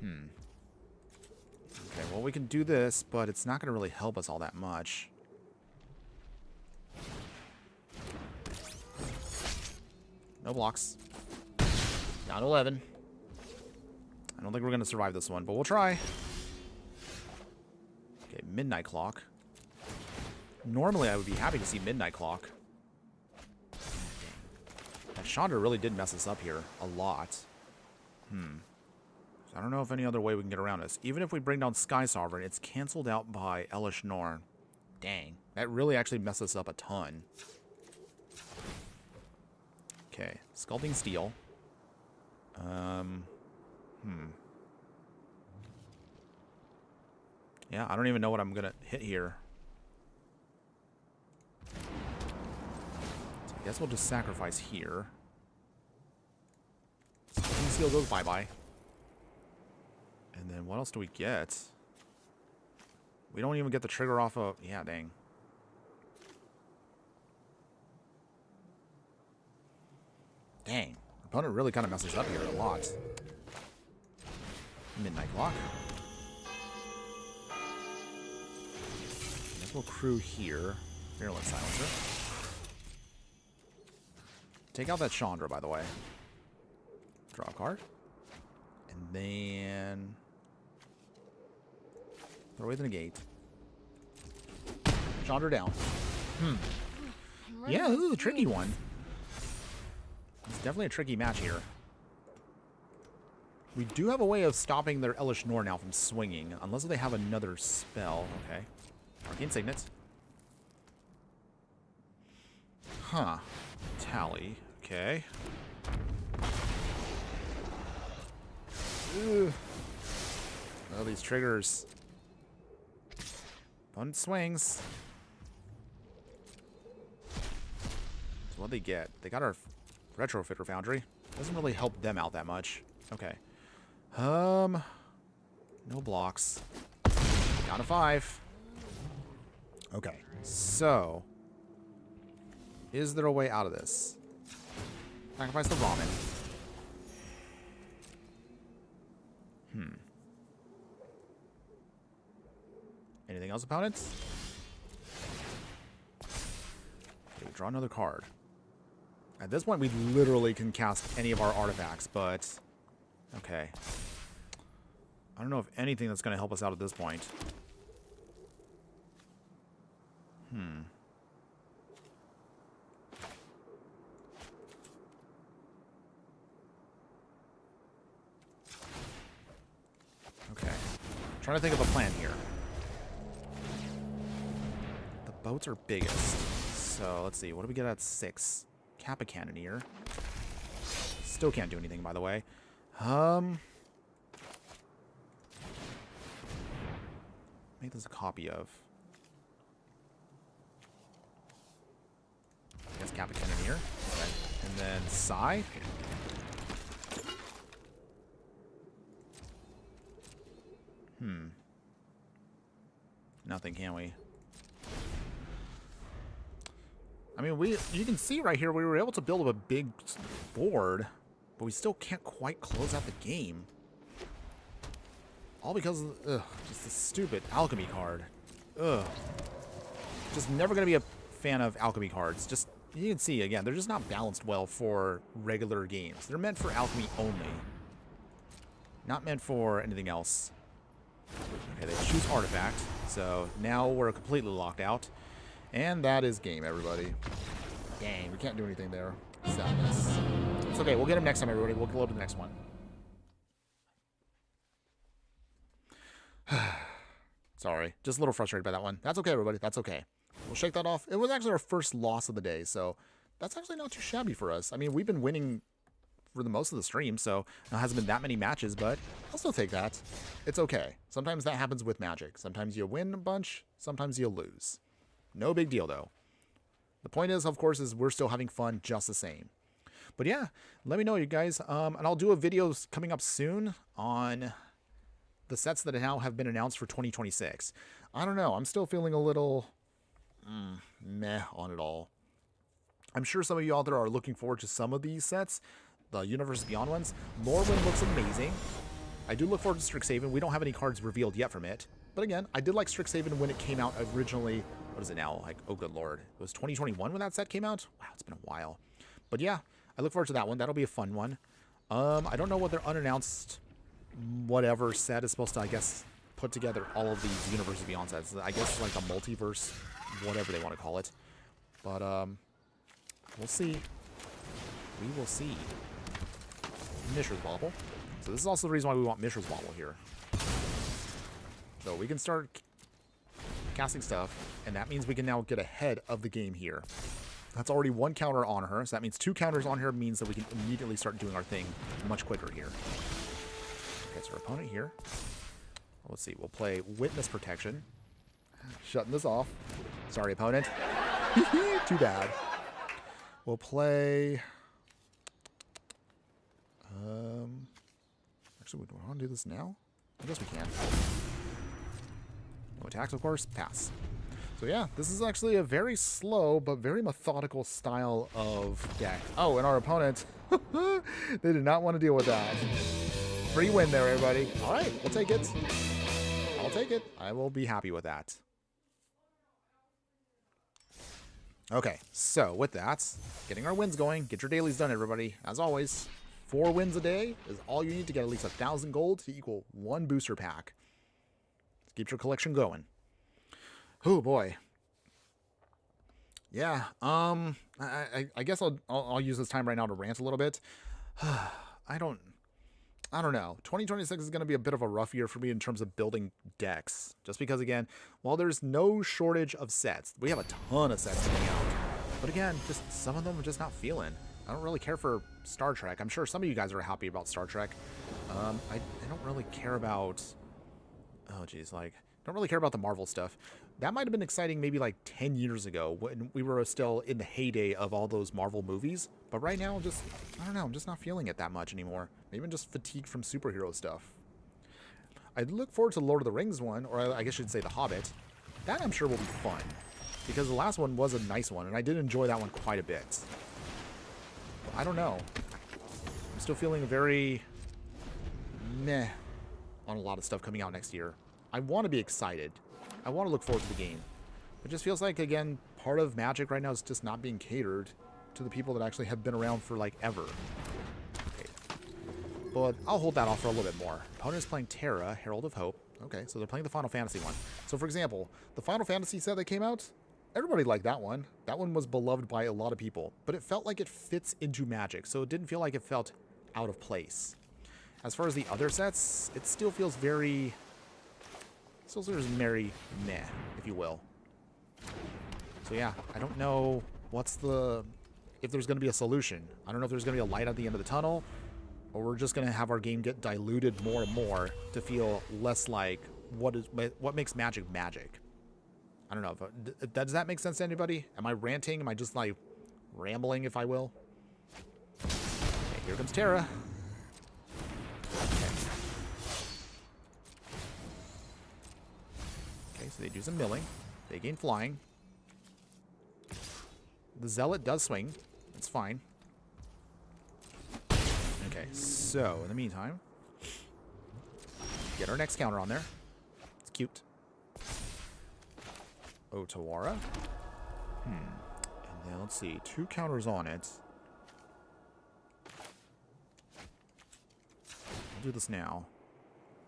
Okay, well, we can do this, but it's not going to really help us all that much. No blocks. Down to 11. I don't think we're going to survive this one, but we'll try. Okay, Midnight Clock. Normally, I would be happy to see Midnight Clock. That Chandra really did mess us up here a lot. So I don't know if any other way we can get around this. Even if we bring down Sky Sovereign, it's canceled out by Elish Norn. Dang. That really actually messed us up a ton. Okay. Sculpting Steel. Yeah, I don't even know what I'm going to hit here. So I guess we'll just sacrifice here. Sculpting Steel goes bye-bye. And then what else do we get? We don't even get the trigger off of... Yeah, dang. Dang. Opponent really kind of messes up here a lot. Midnight Clock. I guess we'll crew here. Virulent Silencer. Take out that Chandra, by the way. Draw a card. And then... Throw away the negate. Chandra down. Yeah, this is a tricky one. It's definitely a tricky match here. We do have a way of stopping their Elish Norn now from swinging, unless they have another spell. Okay. Arcane Signet. Huh. Tally. Okay. Ugh. Oh, these triggers. Opponent swings. So what'd they get? They got our Retrofitter Foundry. Doesn't really help them out that much. Okay. No blocks. Down to 5. Okay. So, is there a way out of this? Sacrifice the Ramen. Anything else, opponents? Okay, draw another card. At this point, we literally can cast any of our artifacts, but... Okay. I don't know if anything that's going to help us out at this point. Okay. I'm trying to think of a plan here. The boats are biggest. So, let's see. What do we get at 6? Kappa Cannoneer. Still can't do anything, by the way. Make this a copy of. I guess Kappa Cannoneer. Okay. And then Psy. Nothing, can we? I mean, you can see right here, we were able to build up a big board, but we still can't quite close out the game. All because of, just this stupid alchemy card. Just never going to be a fan of alchemy cards. Just, you can see, again, they're just not balanced well for regular games. They're meant for alchemy only. Not meant for anything else. Okay, they choose artifact, so now we're completely locked out. And that is game, everybody. Dang, we can't do anything there. Sadness. It's okay, we'll get him next time, everybody. We'll go to the next one. Sorry, just a little frustrated by that one. That's okay, everybody. That's okay. We'll shake that off. It was actually our first loss of the day, so that's actually not too shabby for us. I mean, we've been winning for the most of the stream, so it hasn't been that many matches, but I'll still take that. It's okay. Sometimes that happens with Magic. Sometimes you win a bunch, sometimes you'll lose. No big deal, though. The point is, of course, is we're still having fun just the same. But yeah, let me know, you guys. And I'll do a video coming up soon on the sets that now have been announced for 2026. I don't know. I'm still feeling a little meh on it all. I'm sure some of you out there are looking forward to some of these sets. The Universe Beyond ones. Lorwyn looks amazing. I do look forward to Strixhaven. We don't have any cards revealed yet from it. But again, I did like Strixhaven when it came out originally. What is it now? Like, oh good lord. It was 2021 when that set came out? Wow, it's been a while. But yeah, I look forward to that one. That'll be a fun one. I don't know what their unannounced whatever set is supposed to, I guess, put together all of these Universe Beyond sets. I guess like a multiverse, whatever they want to call it. But, we'll see. We will see. Mishra's Bauble. So this is also the reason why we want Mishra's Bauble here. So we can start casting stuff, and that means we can now get ahead of the game here. That's already one counter on her, so that means 2 counters on her means that we can immediately start doing our thing much quicker here. Okay, so our opponent here. Let's see, we'll play Witness Protection. Shutting this off. Sorry, opponent. Too bad. We'll play... Actually, do we want to do this now? I guess we can. No attacks, of course. Pass. So yeah, this is actually a very slow but very methodical style of deck. Oh, and our opponent, they did not want to deal with that. Free win there, everybody. All right, we'll take it. I'll take it. I will be happy with that. Okay, so with that, getting our wins going. Get your dailies done, everybody. As always, 4 wins a day is all you need to get at least 1,000 gold to equal 1 booster pack. Keep your collection going. Oh boy. Yeah. I guess I'll use this time right now to rant a little bit. I don't know. 2026 is going to be a bit of a rough year for me in terms of building decks. Just because, again, while there's no shortage of sets, we have a ton of sets coming out. But again, just some of them I'm just not feeling. I don't really care for Star Trek. I'm sure some of you guys are happy about Star Trek. I don't really care about... Oh, geez, like, don't really care about the Marvel stuff. That might have been exciting maybe like 10 years ago when we were still in the heyday of all those Marvel movies. But right now, just, I don't know, I'm just not feeling it that much anymore. Maybe I'm just fatigued from superhero stuff. I look forward to the Lord of the Rings one, or I guess I should say The Hobbit. That I'm sure will be fun. Because the last one was a nice one, and I did enjoy that one quite a bit. But I don't know. I'm still feeling very meh on a lot of stuff coming out next year. I want to be excited. I want to look forward to the game. It just feels like, again, part of Magic right now is just not being catered to the people that actually have been around for, like, ever. Okay. But I'll hold that off for a little bit more. Opponent is playing Terra, Herald of Hope. Okay, so they're playing the Final Fantasy one. So, for example, the Final Fantasy set that came out, everybody liked that one. That one was beloved by a lot of people. But it felt like it fits into Magic, so it didn't feel like it felt out of place. As far as the other sets, it still feels very... Still feels very meh, if you will. So yeah, I don't know what's the... if there's going to be a solution. I don't know if there's going to be a light at the end of the tunnel, or we're just going to have our game get diluted more and more to feel less like what makes Magic Magic. I don't know. Does that make sense to anybody? Am I ranting? Am I just like rambling, if I will? Okay, here comes Terra. Okay, so they do some milling. They gain flying. The Zealot does swing. It's fine. Okay, so in the meantime, get our next counter on there. It's cute. Otawara. And then let's see, 2 counters on it. I'll do this now.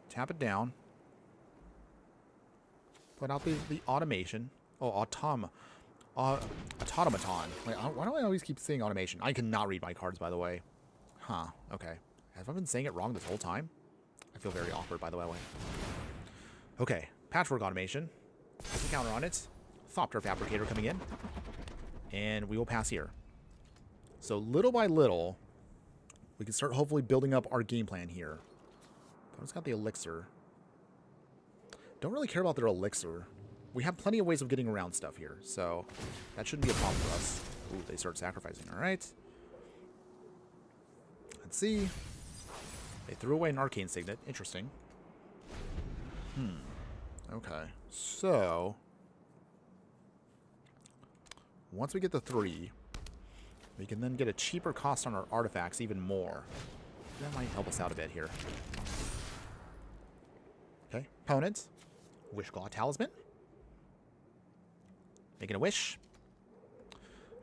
Tap it down. Put out the automation. Oh, automaton. Wait, why do I always keep saying automation? I cannot read my cards, by the way. Huh, okay. Have I been saying it wrong this whole time? I feel very awkward, by the way. Okay, Patchwork Automation. Put the counter on it. Thopter Fabricator coming in. And we will pass here. So little by little, we can start hopefully building up our game plan here. Opponent's got the Elixir. Don't really care about their Elixir. We have plenty of ways of getting around stuff here, so that shouldn't be a problem for us. Ooh, they start sacrificing. All right. Let's see. They threw away an Arcane Signet. Interesting. Okay. So, once we get the 3, we can then get a cheaper cost on our artifacts even more. That might help us out a bit here. Okay. Opponent. Wishclaw Talisman. Making a wish.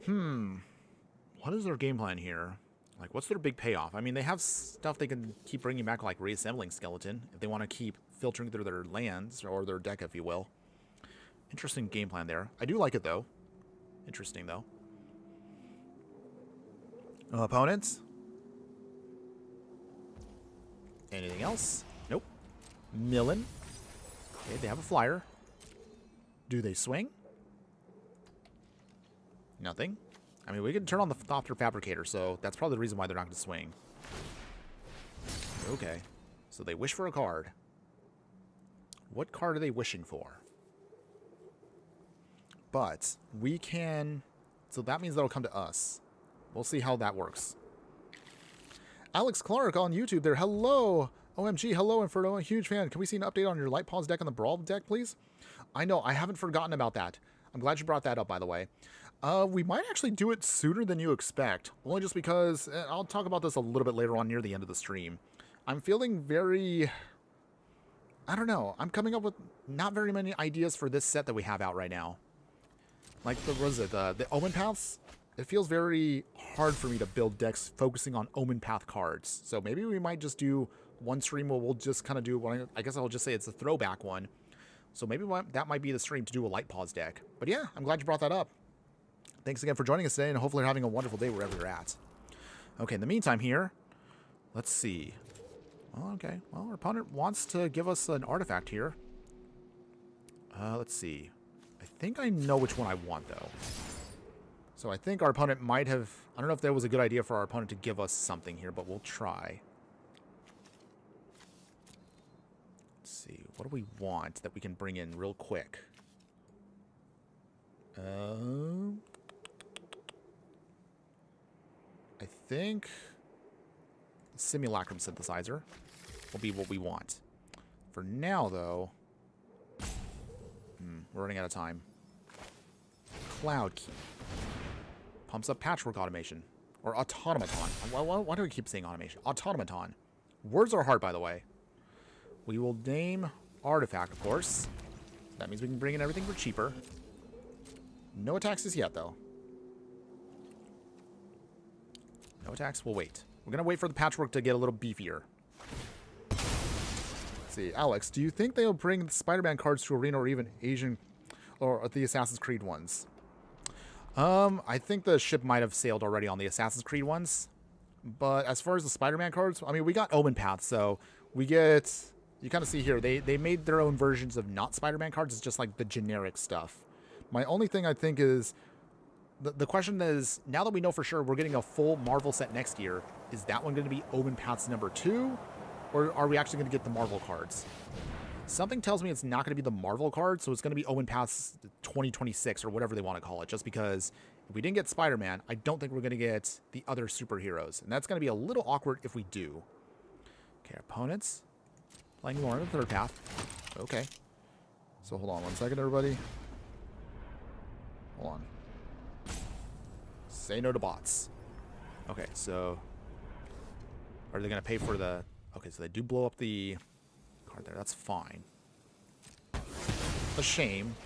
What is their game plan here? Like, what's their big payoff? I mean, they have stuff they can keep bringing back, like Reassembling Skeleton, if they want to keep filtering through their lands, or their deck, if you will. Interesting game plan there. I do like it, though. Interesting, though. Opponents? Anything else? Nope. Millen. Okay, they have a flyer. Do they swing? Nothing. I mean, we can turn on the Thopter Fabricator, so that's probably the reason why they're not going to swing. Okay. So they wish for a card. What card are they wishing for? But we can... So that means that'll come to us. We'll see how that works. Alex Clark on YouTube there. Hello! OMG, hello, Inferno. Huge fan. Can we see an update on your Light Pause deck on the Brawl deck, please? I know, I haven't forgotten about that. I'm glad you brought that up, by the way. We might actually do it sooner than you expect. Only just because... I'll talk about this a little bit later on near the end of the stream. I'm feeling very... I don't know. I'm coming up with not very many ideas for this set that we have out right now. Like, what is it? The Omenpaths? It feels very hard for me to build decks focusing on Omenpath cards. So maybe we might just do one stream where we'll just kind of do one. I guess I'll just say it's a throwback one. So maybe that might be the stream to do a Light Pause deck. But yeah, I'm glad you brought that up. Thanks again for joining us today, and hopefully you're having a wonderful day wherever you're at. Okay, in the meantime here, let's see. Well, okay. Well, our opponent wants to give us an artifact here. Let's see. I think I know which one I want, though. So I think our opponent might have... I don't know if that was a good idea for our opponent to give us something here, but we'll try. Let's see. What do we want that we can bring in real quick? I think the Simulacrum Synthesizer will be what we want. For now, though, we're running out of time. Cloud Key. Pumps up Patchwork Automation. Or Automaton. Why do I keep saying automation? Automaton. Words are hard, by the way. We will name Artifact, of course. That means we can bring in everything for cheaper. No attacks as yet, though. No attacks. We'll wait. We're going to wait for the patchwork to get a little beefier. Let's see. Alex, do you think they'll bring the Spider-Man cards to Arena or even Asian or the Assassin's Creed ones? I think the ship might have sailed already on the Assassin's Creed ones. But as far as the Spider-Man cards, I mean, we got Omenpaths, so we get... You kind of see here, they made their own versions of not Spider-Man cards. It's just like the generic stuff. My only thing I think is, the question is, now that we know for sure we're getting a full Marvel set next year, is that one going to be Omenpaths number 2? Or are we actually going to get the Marvel cards? Something tells me it's not going to be the Marvel cards, so it's going to be Omenpaths 2026 or whatever they want to call it, just because if we didn't get Spider-Man, I don't think we're going to get the other superheroes. And that's going to be a little awkward if we do. Okay, opponents. Playing Lauren in the third path. Okay. So hold on one second, everybody. Hold on. Say no to bots. Okay, so... Are they going to pay for the... Okay, so they do blow up the card there. That's fine. A shame,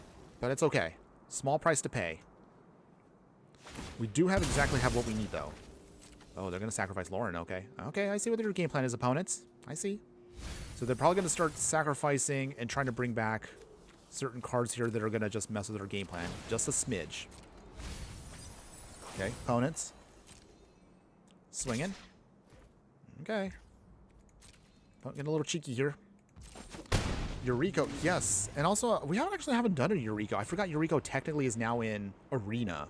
but it's okay. Small price to pay. We do exactly have what we need, though. Oh, they're going to sacrifice Lauren. Okay. Okay, I see what their game plan is, opponents. I see. So they're probably going to start sacrificing and trying to bring back certain cards here that are going to just mess with their game plan. Just a smidge. Okay, opponents. Swinging. Okay. Getting a little cheeky here. Eureka, yes. And also, we haven't done a Eureka. I forgot Eureka technically is now in Arena.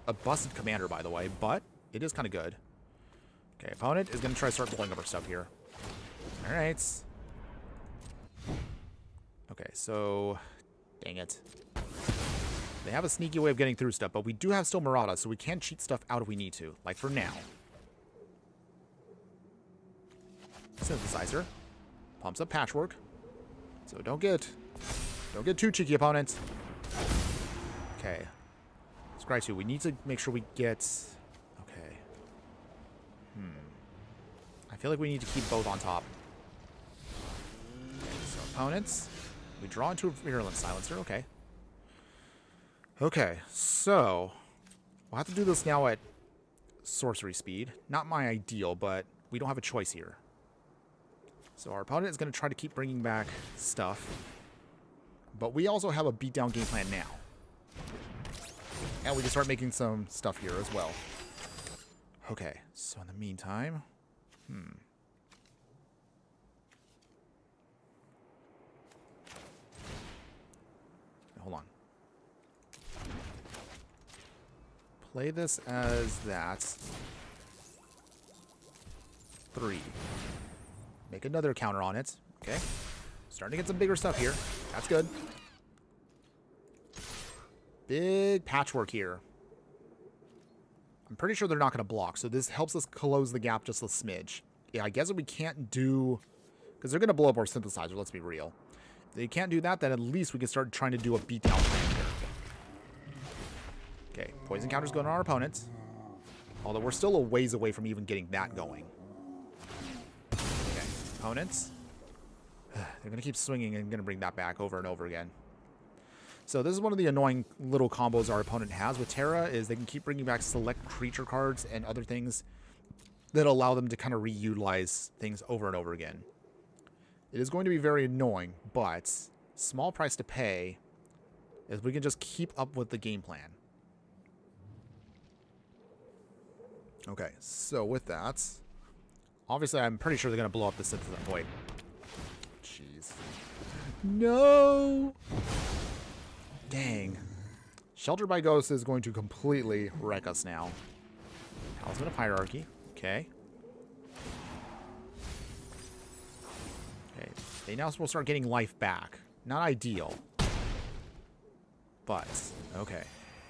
A busted commander, by the way, but it is kind of good. Okay, opponent is going to try to start blowing up our stuff here. All right. Okay, so... Dang it. They have a sneaky way of getting through stuff, but we do have still Merata, so we can cheat stuff out if we need to. Like for now. Synthesizer. Pumps up patchwork. So don't get too cheeky, opponents. Okay. Scry 2. We need to make sure we get... Okay. I feel like we need to keep both on top. Okay, so opponents. We draw into a Virulent Silencer. Okay. Okay, so... We'll have to do this now at sorcery speed. Not my ideal, but we don't have a choice here. So our opponent is going to try to keep bringing back stuff. But we also have a beatdown game plan now. And we can start making some stuff here as well. Okay, so in the meantime... Hold on. Play this as that. 3. Make another counter on it. Okay. Starting to get some bigger stuff here. That's good. Big patchwork here. I'm pretty sure they're not going to block, so this helps us close the gap just a smidge. Yeah, I guess if we can't do... Because they're going to blow up our synthesizer, let's be real. If they can't do that, then at least we can start trying to do a beatdown plan here. Okay, poison counter's going on our opponents. Although we're still a ways away from even getting that going. Okay, opponents. They're going to keep swinging and going to bring that back over and over again. So this is one of the annoying little combos our opponent has with Terra, is they can keep bringing back select creature cards and other things that allow them to kind of reutilize things over and over again. It is going to be very annoying, but small price to pay is we can just keep up with the game plan. Okay, so with that, obviously I'm pretty sure they're going to blow up the synthesis. Wait. Jeez. No! Dang. Shelter by Ghosts is going to completely wreck us now. Talisman of Hierarchy. Okay. Okay. They now will start getting life back. Not ideal. But, okay.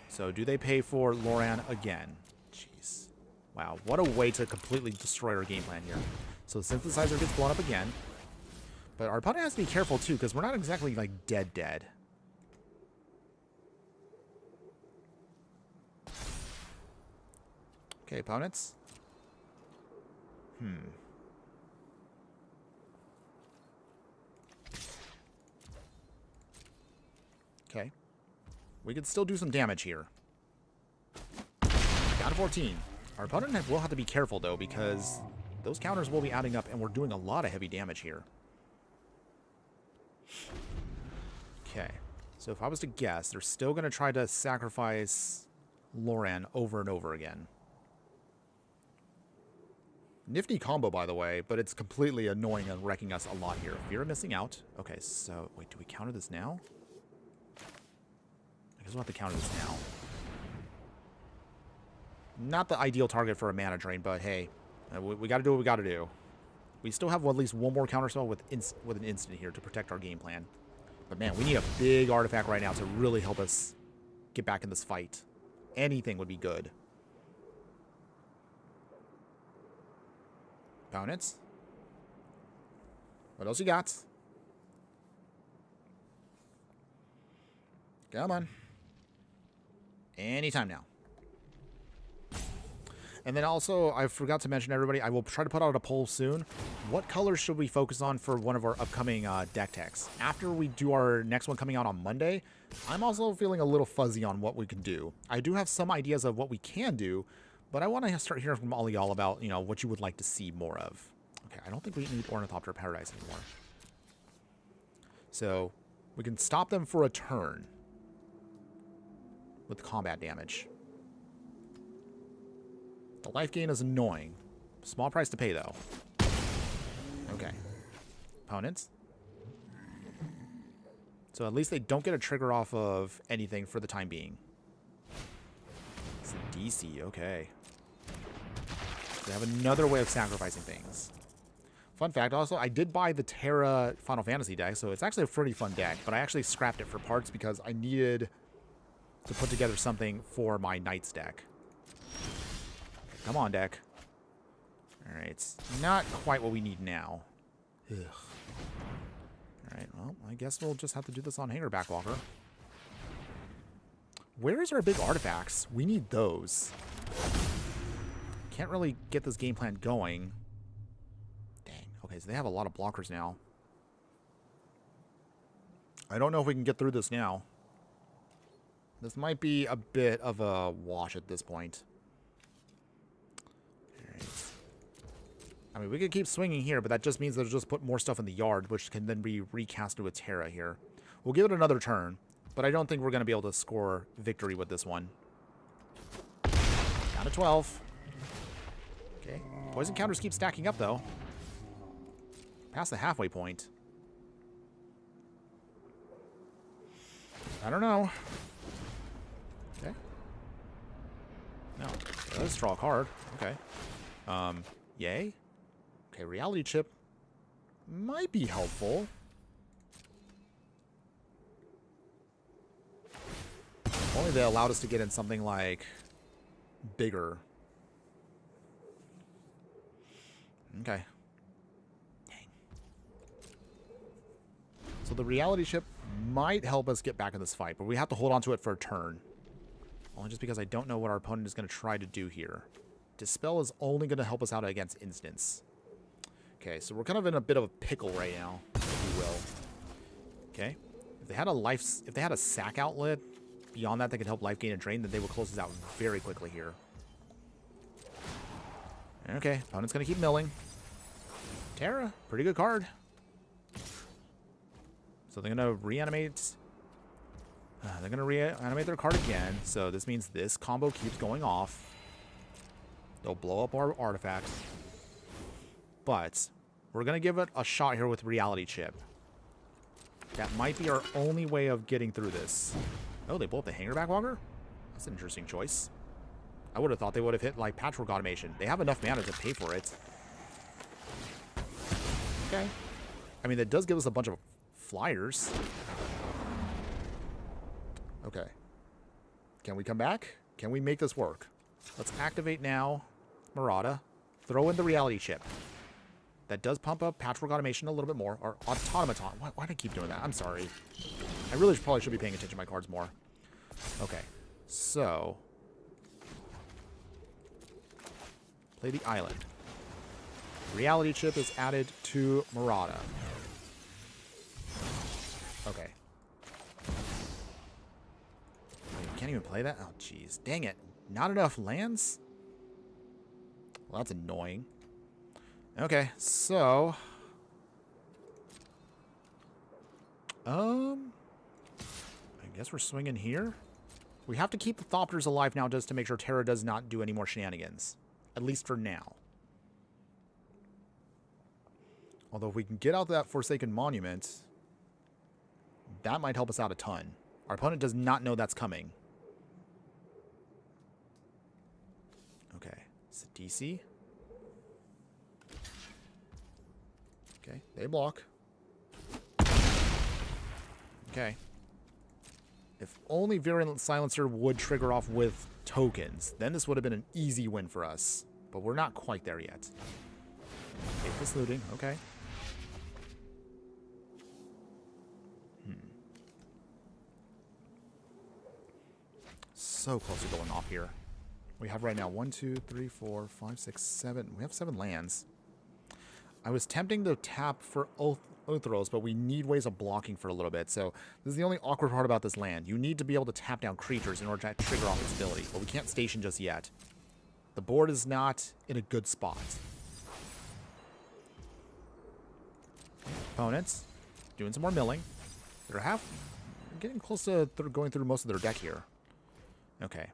So do they pay for Loran again? Jeez. Wow. What a way to completely destroy our game plan here. So the synthesizer gets blown up again. But our opponent has to be careful too, because we're not exactly like dead. Okay, opponents. we could still do some damage here. Down to 14. Our opponent will have to be careful, though, because those counters will be adding up, and we're doing a lot of heavy damage here. Okay. So if I was to guess, they're still going to try to sacrifice Loran over and over again. Nifty combo, by the way, but it's completely annoying and wrecking us a lot here. Fear of missing out. Okay, so wait, do we counter this now? I guess we'll have to counter this now. Not the ideal target for a mana drain, but hey, we got to do what we got to do. We still have at least one more counterspell with an instant here to protect our game plan. But man, we need a big artifact right now to really help us get back in this fight. Anything would be good. Opponents. What else you got? Come on. Anytime now. And then also, I forgot to mention, everybody, I will try to put out a poll soon. What colors should we focus on for one of our upcoming deck techs? After we do our next one coming out on Monday, I'm also feeling a little fuzzy on what we can do. I do have some ideas of what we can do, but I want to start hearing from all y'all about, you know, what you would like to see more of. Okay, I don't think we need Ornithopter Paradise anymore. So, we can stop them for a turn with combat damage. The life gain is annoying. Small price to pay, though. Okay. Opponents. So at least they don't get a trigger off of anything for the time being. It's a DC, okay. They have another way of sacrificing things. Fun fact, also, I did buy the Terra Final Fantasy deck, so it's actually a pretty fun deck, but I actually scrapped it for parts because I needed to put together something for my Knights deck. Come on, deck. Alright, it's not quite what we need now. Ugh. Alright, well, I guess we'll just have to do this on Hanger Backwalker. Where's our big artifacts? We need those. Can't really get this game plan going. Dang. Okay, so they have a lot of blockers now. I don't know if we can get through this now. This might be a bit of a wash at this point. I mean, we could keep swinging here, but that just means they'll just put more stuff in the yard, which can then be recasted with Terra here. We'll give it another turn, but I don't think we're going to be able to score victory with this one. Down to 12. Okay. Poison counters keep stacking up, though. Past the halfway point. I don't know. Okay. No. Let's draw a card. Okay. Yay. Okay, Reality Chip might be helpful. If only they allowed us to get in something like bigger. Okay. Dang. So the Reality Chip might help us get back in this fight, but we have to hold on to it for a turn. Only just because I don't know what our opponent is going to try to do here. Dispel is only going to help us out against instants. Okay, so we're kind of in a bit of a pickle right now, if you will. Okay. If they had a sack outlet beyond that could help life gain and drain, then they would close this out very quickly here. Okay, opponent's going to keep milling. Terra, pretty good card. So they're going to reanimate. They're going to reanimate their card again. So this means this combo keeps going off. They'll blow up our artifacts. But we're going to give it a shot here with Reality Chip. That might be our only way of getting through this. Oh, they blow up the Hanger Backwalker? That's an interesting choice. I would have thought they would have hit, like, Patchwork Automation. They have enough mana to pay for it. Okay. I mean, that does give us a bunch of flyers. Okay. Can we come back? Can we make this work? Let's activate now Merata. Throw in the Reality Chip. That does pump up Patchwork Automation a little bit more. Or Automaton. Why do I keep doing that? I'm sorry. I really probably should be paying attention to my cards more. Okay. So. Play the island. Reality Chip is added to Merata. Okay. can't even play that? Oh, jeez. Dang it. Not enough lands? Well, that's annoying. Okay, so... I guess we're swinging here. We have to keep the Thopters alive now just to make sure Terra does not do any more shenanigans. At least for now. Although if we can get out that Forsaken Monument, that might help us out a ton. Our opponent does not know that's coming. Okay, Sidisi. Okay, they block. Okay. If only Virulent Silencer would trigger off with tokens, then this would have been an easy win for us. But we're not quite there yet. Faithless Looting, okay. So close to going off here. We have right now 1, 2, 3, 4, 5, 6, 7. We have 7 lands. I was tempting to tap for Othros, but we need ways of blocking for a little bit. So this is the only awkward part about this land. You need to be able to tap down creatures in order to trigger off its ability. But we can't station just yet. The board is not in a good spot. Opponents doing some more milling. They're getting close to going through most of their deck here. Okay.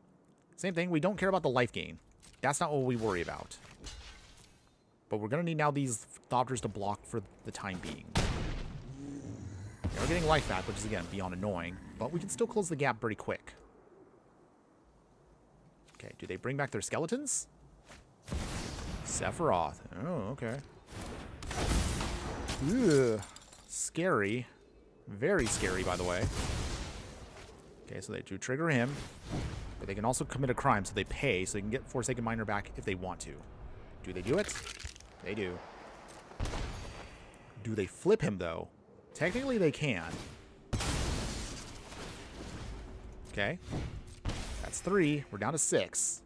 Same thing. We don't care about the life gain. That's not what we worry about. But we're going to need now these Thopters to block for the time being. We're getting life back, which is, again, beyond annoying. But we can still close the gap pretty quick. Okay, do they bring back their skeletons? Sephiroth. Oh, okay. Ugh. Scary. Very scary, by the way. Okay, so they do trigger him. But they can also commit a crime, so they pay, so they can get Forsaken Miner back if they want to. Do they do it? They do. Do they flip him, though? Technically, they can. Okay. That's 3. We're down to 6.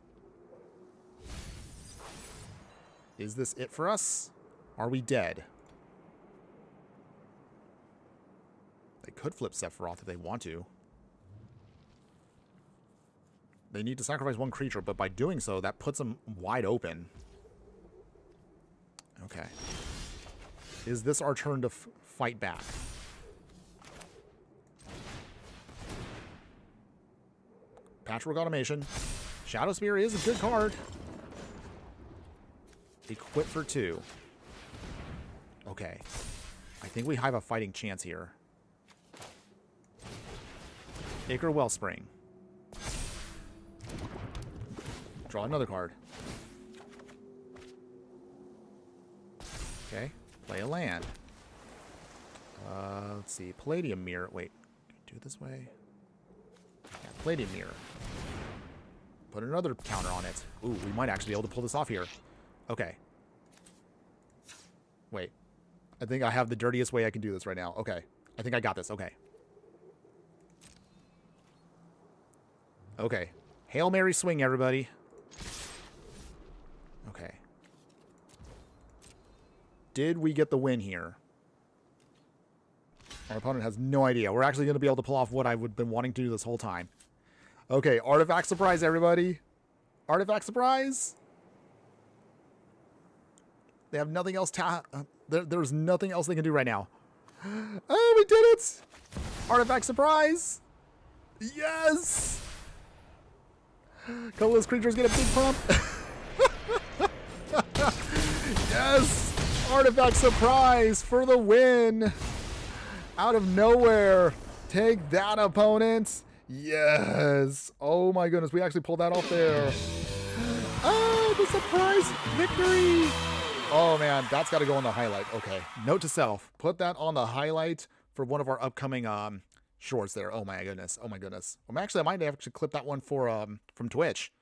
Is this it for us? Are we dead? They could flip Sephiroth if they want to. They need to sacrifice one creature, but by doing so, that puts them wide open. Okay. Is this our turn to fight back? Patchwork Automation. Shadow Spear is a good card. Equip for 2. Okay. I think we have a fighting chance here. Acre Wellspring. Draw another card. Okay. Play a land. Let's see. Palladium Mirror. Wait. Do it this way. Yeah, Palladium Mirror. Put another counter on it. Ooh, we might actually be able to pull this off here. Okay. Wait. I think I have the dirtiest way I can do this right now. Okay. I think I got this. Okay. Okay. Hail Mary swing, everybody. Okay. Did we get the win here? Our opponent has no idea. We're actually going to be able to pull off what I've been wanting to do this whole time. Okay, Artifact Surprise, everybody. Artifact Surprise. They have nothing else there's nothing else they can do right now. Oh, we did it! Artifact Surprise! Yes! Colorless creatures get a big pump. Yes! Artifact Surprise for the win! Out of nowhere. Take that, opponent. Yes! Oh my goodness, we actually pulled that off there. Oh, the surprise victory! Oh man, that's got to go on the highlight. Okay. Note to self, put that on the highlight for one of our upcoming shorts there. Oh my goodness. Oh my goodness. Well, actually, I might actually clip that one for from Twitch.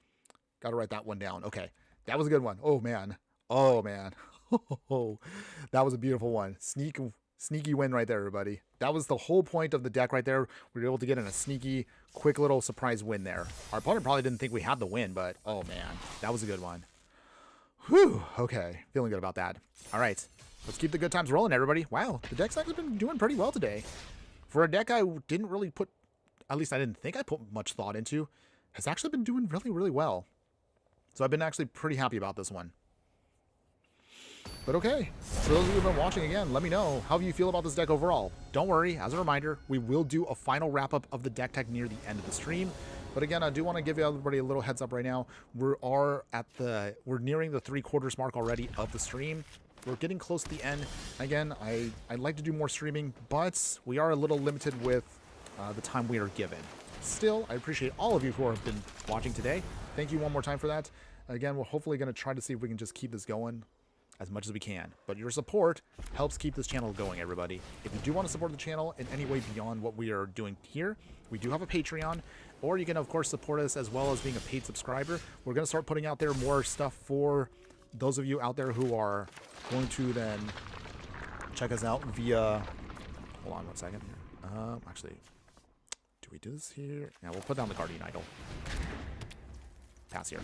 Got to write that one down. Okay. That was a good one. Oh man. Oh man. Oh, that was a beautiful one. Sneaky win right there, everybody. That was the whole point of the deck right there. We were able to get in a sneaky, quick little surprise win there. Our opponent probably didn't think we had the win, but oh man, that was a good one. Whew. Okay. Feeling good about that. All right. Let's keep the good times rolling, everybody. Wow. The deck's actually been doing pretty well today. For a deck I didn't really put at least I didn't think I put much thought into, has actually been doing really, really well. So I've been actually pretty happy about this one. But okay, for those of you who've been watching again, let me know how you feel about this deck overall. Don't worry, as a reminder, we will do a final wrap-up of the deck tech near the end of the stream. But again, I do want to give everybody a little heads up right now. We're nearing the 3/4 mark already of the stream. We're getting close to the end. Again, I'd like to do more streaming, but we are a little limited with the time we are given. Still, I appreciate all of you who have been watching today. Thank you one more time for that. Again, we're hopefully going to try to see if we can just keep this going as much as we can. But your support helps keep this channel going, everybody. If you do want to support the channel in any way beyond what we are doing here, we do have a Patreon, or you can, of course, support us as well as being a paid subscriber. We're going to start putting out there more stuff for those of you out there who are going to then check us out via... Hold on one second. Actually, do we do this here? Yeah, we'll put down the Guardian Idol. Pass here.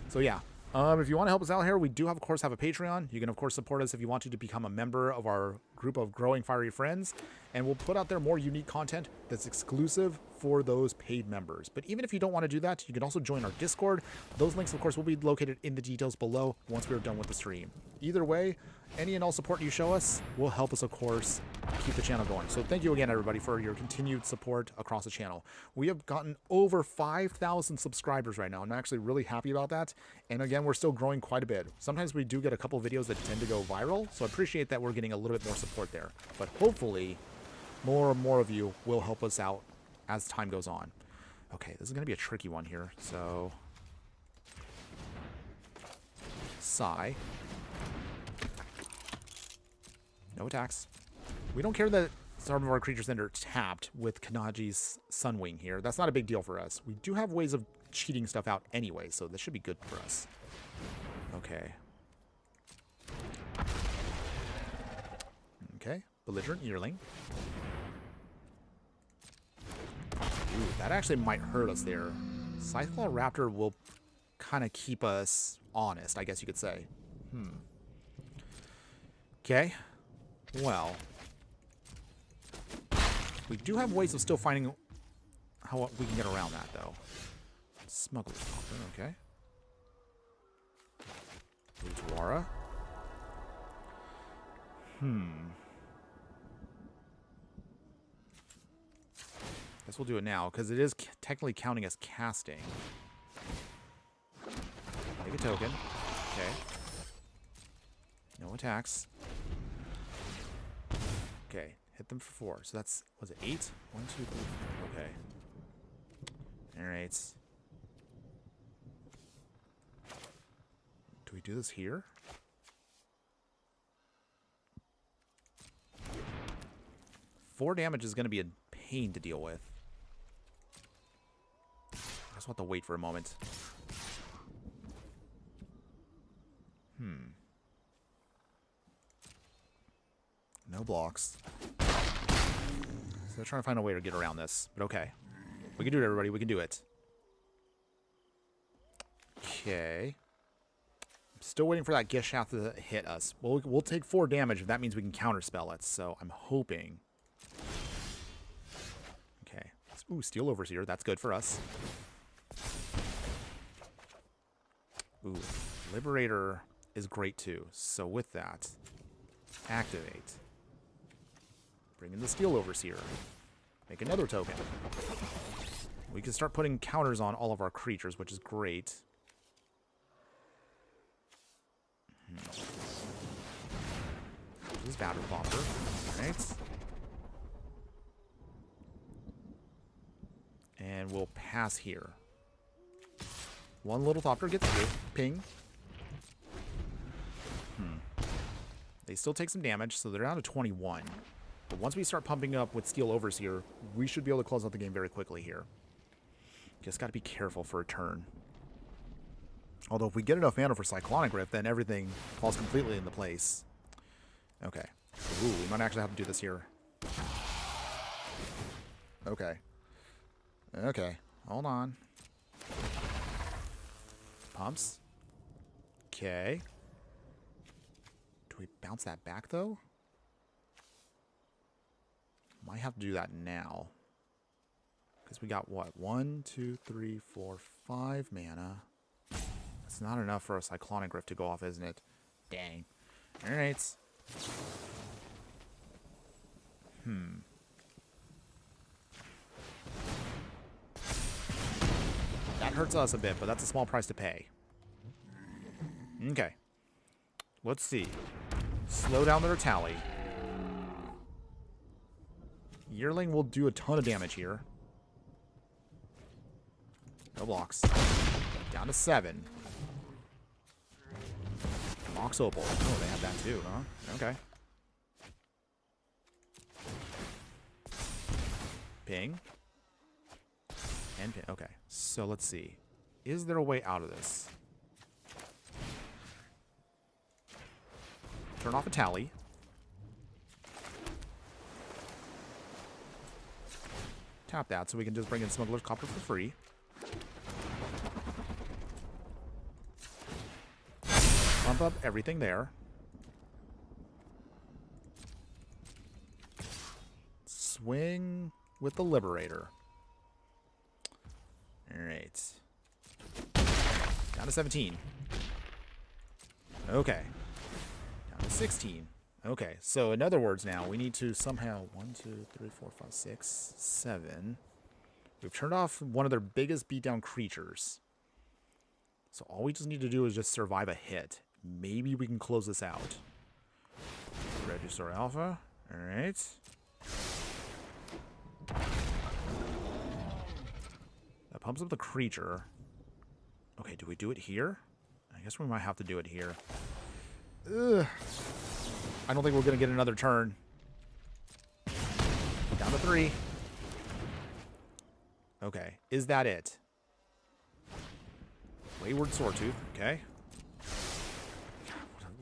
So yeah, if you want to help us out here, we do, of course, have a Patreon. You can, of course, support us if you want to become a member of our group of growing fiery friends. And we'll put out there more unique content that's exclusive for those paid members. But even if you don't want to do that, you can also join our Discord. Those links, of course, will be located in the details below once we're done with the stream. Either way, any and all support you show us will help us, of course, keep the channel going. So thank you again, everybody, for your continued support across the channel. We have gotten over 5,000 subscribers right now. I'm actually really happy about that. And again, we're still growing quite a bit. Sometimes we do get a couple videos that tend to go viral, so I appreciate that we're getting a little bit more support there. But hopefully, more and more of you will help us out as time goes on. Okay, this is going to be a tricky one here. So, Sigh. No attacks. We don't care that some of our creatures then are tapped with Kanaji's Sunwing here. That's not a big deal for us. We do have ways of cheating stuff out anyway, so this should be good for us. Okay. Okay, Belligerent Yearling. Ooh, that actually might hurt us there. Scytheclaw Raptor will kind of keep us honest, I guess you could say. Okay. Well, we do have ways of still finding how we can get around that, though. Smuggler's Copter, okay. Utuara. Guess we'll do it now, because it is technically counting as casting. Take a token. Okay. No attacks. Okay. Hit them for 4. So that's, was it 8? 1, 2, 3. Okay. Alright. Do we do this here? Four damage is going to be a pain to deal with. I just want to wait for a moment. No blocks. So trying to find a way to get around this. But okay. We can do it, everybody. We can do it. Okay. I'm still waiting for that Gift Shaft to hit us. We'll take 4 damage if that means we can counterspell it. So I'm hoping. Okay. Ooh, Steel Overseer. That's good for us. Ooh. Liberator is great too. So with that, activate. Bring in the Steel Overseer. Make another token. We can start putting counters on all of our creatures, which is great. This is Battle Popper. Alright. And we'll pass here. One little Thopter gets through. Ping. They still take some damage, so they're down to 21. But once we start pumping up with Steel Overseer, we should be able to close out the game very quickly here. Just got to be careful for a turn. Although if we get enough mana for Cyclonic Rift, then everything falls completely into place. Okay. Ooh, we might actually have to do this here. Okay. Okay. Hold on. Pumps. Okay. Do we bounce that back, though? Might have to do that now. Because we got what? 1, 2, 3, 4, 5 mana. That's not enough for a Cyclonic Rift to go off, isn't it? Dang. Alright. That hurts us a bit, but that's a small price to pay. Okay. Let's see. Slow down their tally. Yearling will do a ton of damage here. No blocks. Down to 7. Mox Opal. Oh, they have that too, huh? Okay. Ping. And ping. Okay. So let's see. Is there a way out of this? Turn off a tally. Tap that so we can just bring in Smuggler's Copper for free. Bump up everything there. Swing with the Liberator. Alright. Down to 17. Okay. Down to 16. Okay, so in other words now, we need to somehow 1, 2, 3, 4, 5, 6, 7. We've turned off one of their biggest beatdown creatures. So all we just need to do is just survive a hit. Maybe we can close this out. Register Alpha. Alright. That pumps up the creature. Okay, do we do it here? I guess we might have to do it here. Ugh. I don't think we're going to get another turn. Down to 3. Okay, is that it? Wayward Swordtooth, okay.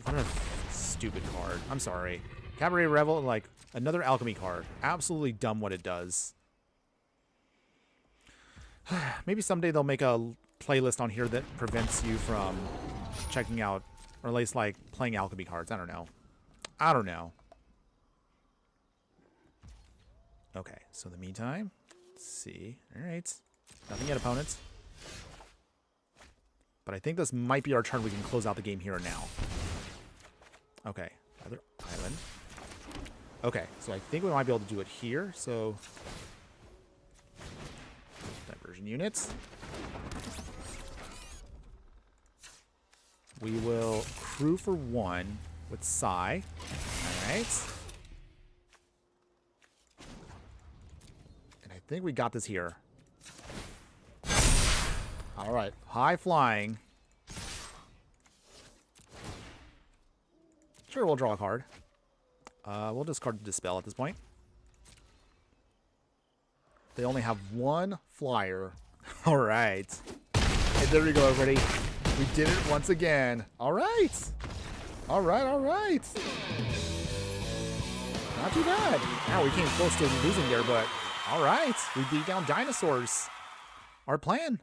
What a stupid card. I'm sorry. Cabaret Revel, like, another alchemy card. Absolutely dumb what it does. Maybe someday they'll make a playlist on here that prevents you from checking out, or at least, like, playing alchemy cards. I don't know. I don't know. Okay, so in the meantime, let's see. Alright. Nothing yet, opponents. But I think this might be our turn. We can close out the game here and now. Okay, another island. Okay, so I think we might be able to do it here. So, diversion units. We will crew for 1 with Psy. Alright. And I think we got this here. Alright, high flying. Sure, we'll draw a card. We'll discard the Dispel at this point. They only have 1 flyer. Alright. And there we go, everybody. We did it once again. Alright. Alright. Not too bad. Now we came close to losing there, but alright. We beat down dinosaurs. Our plan.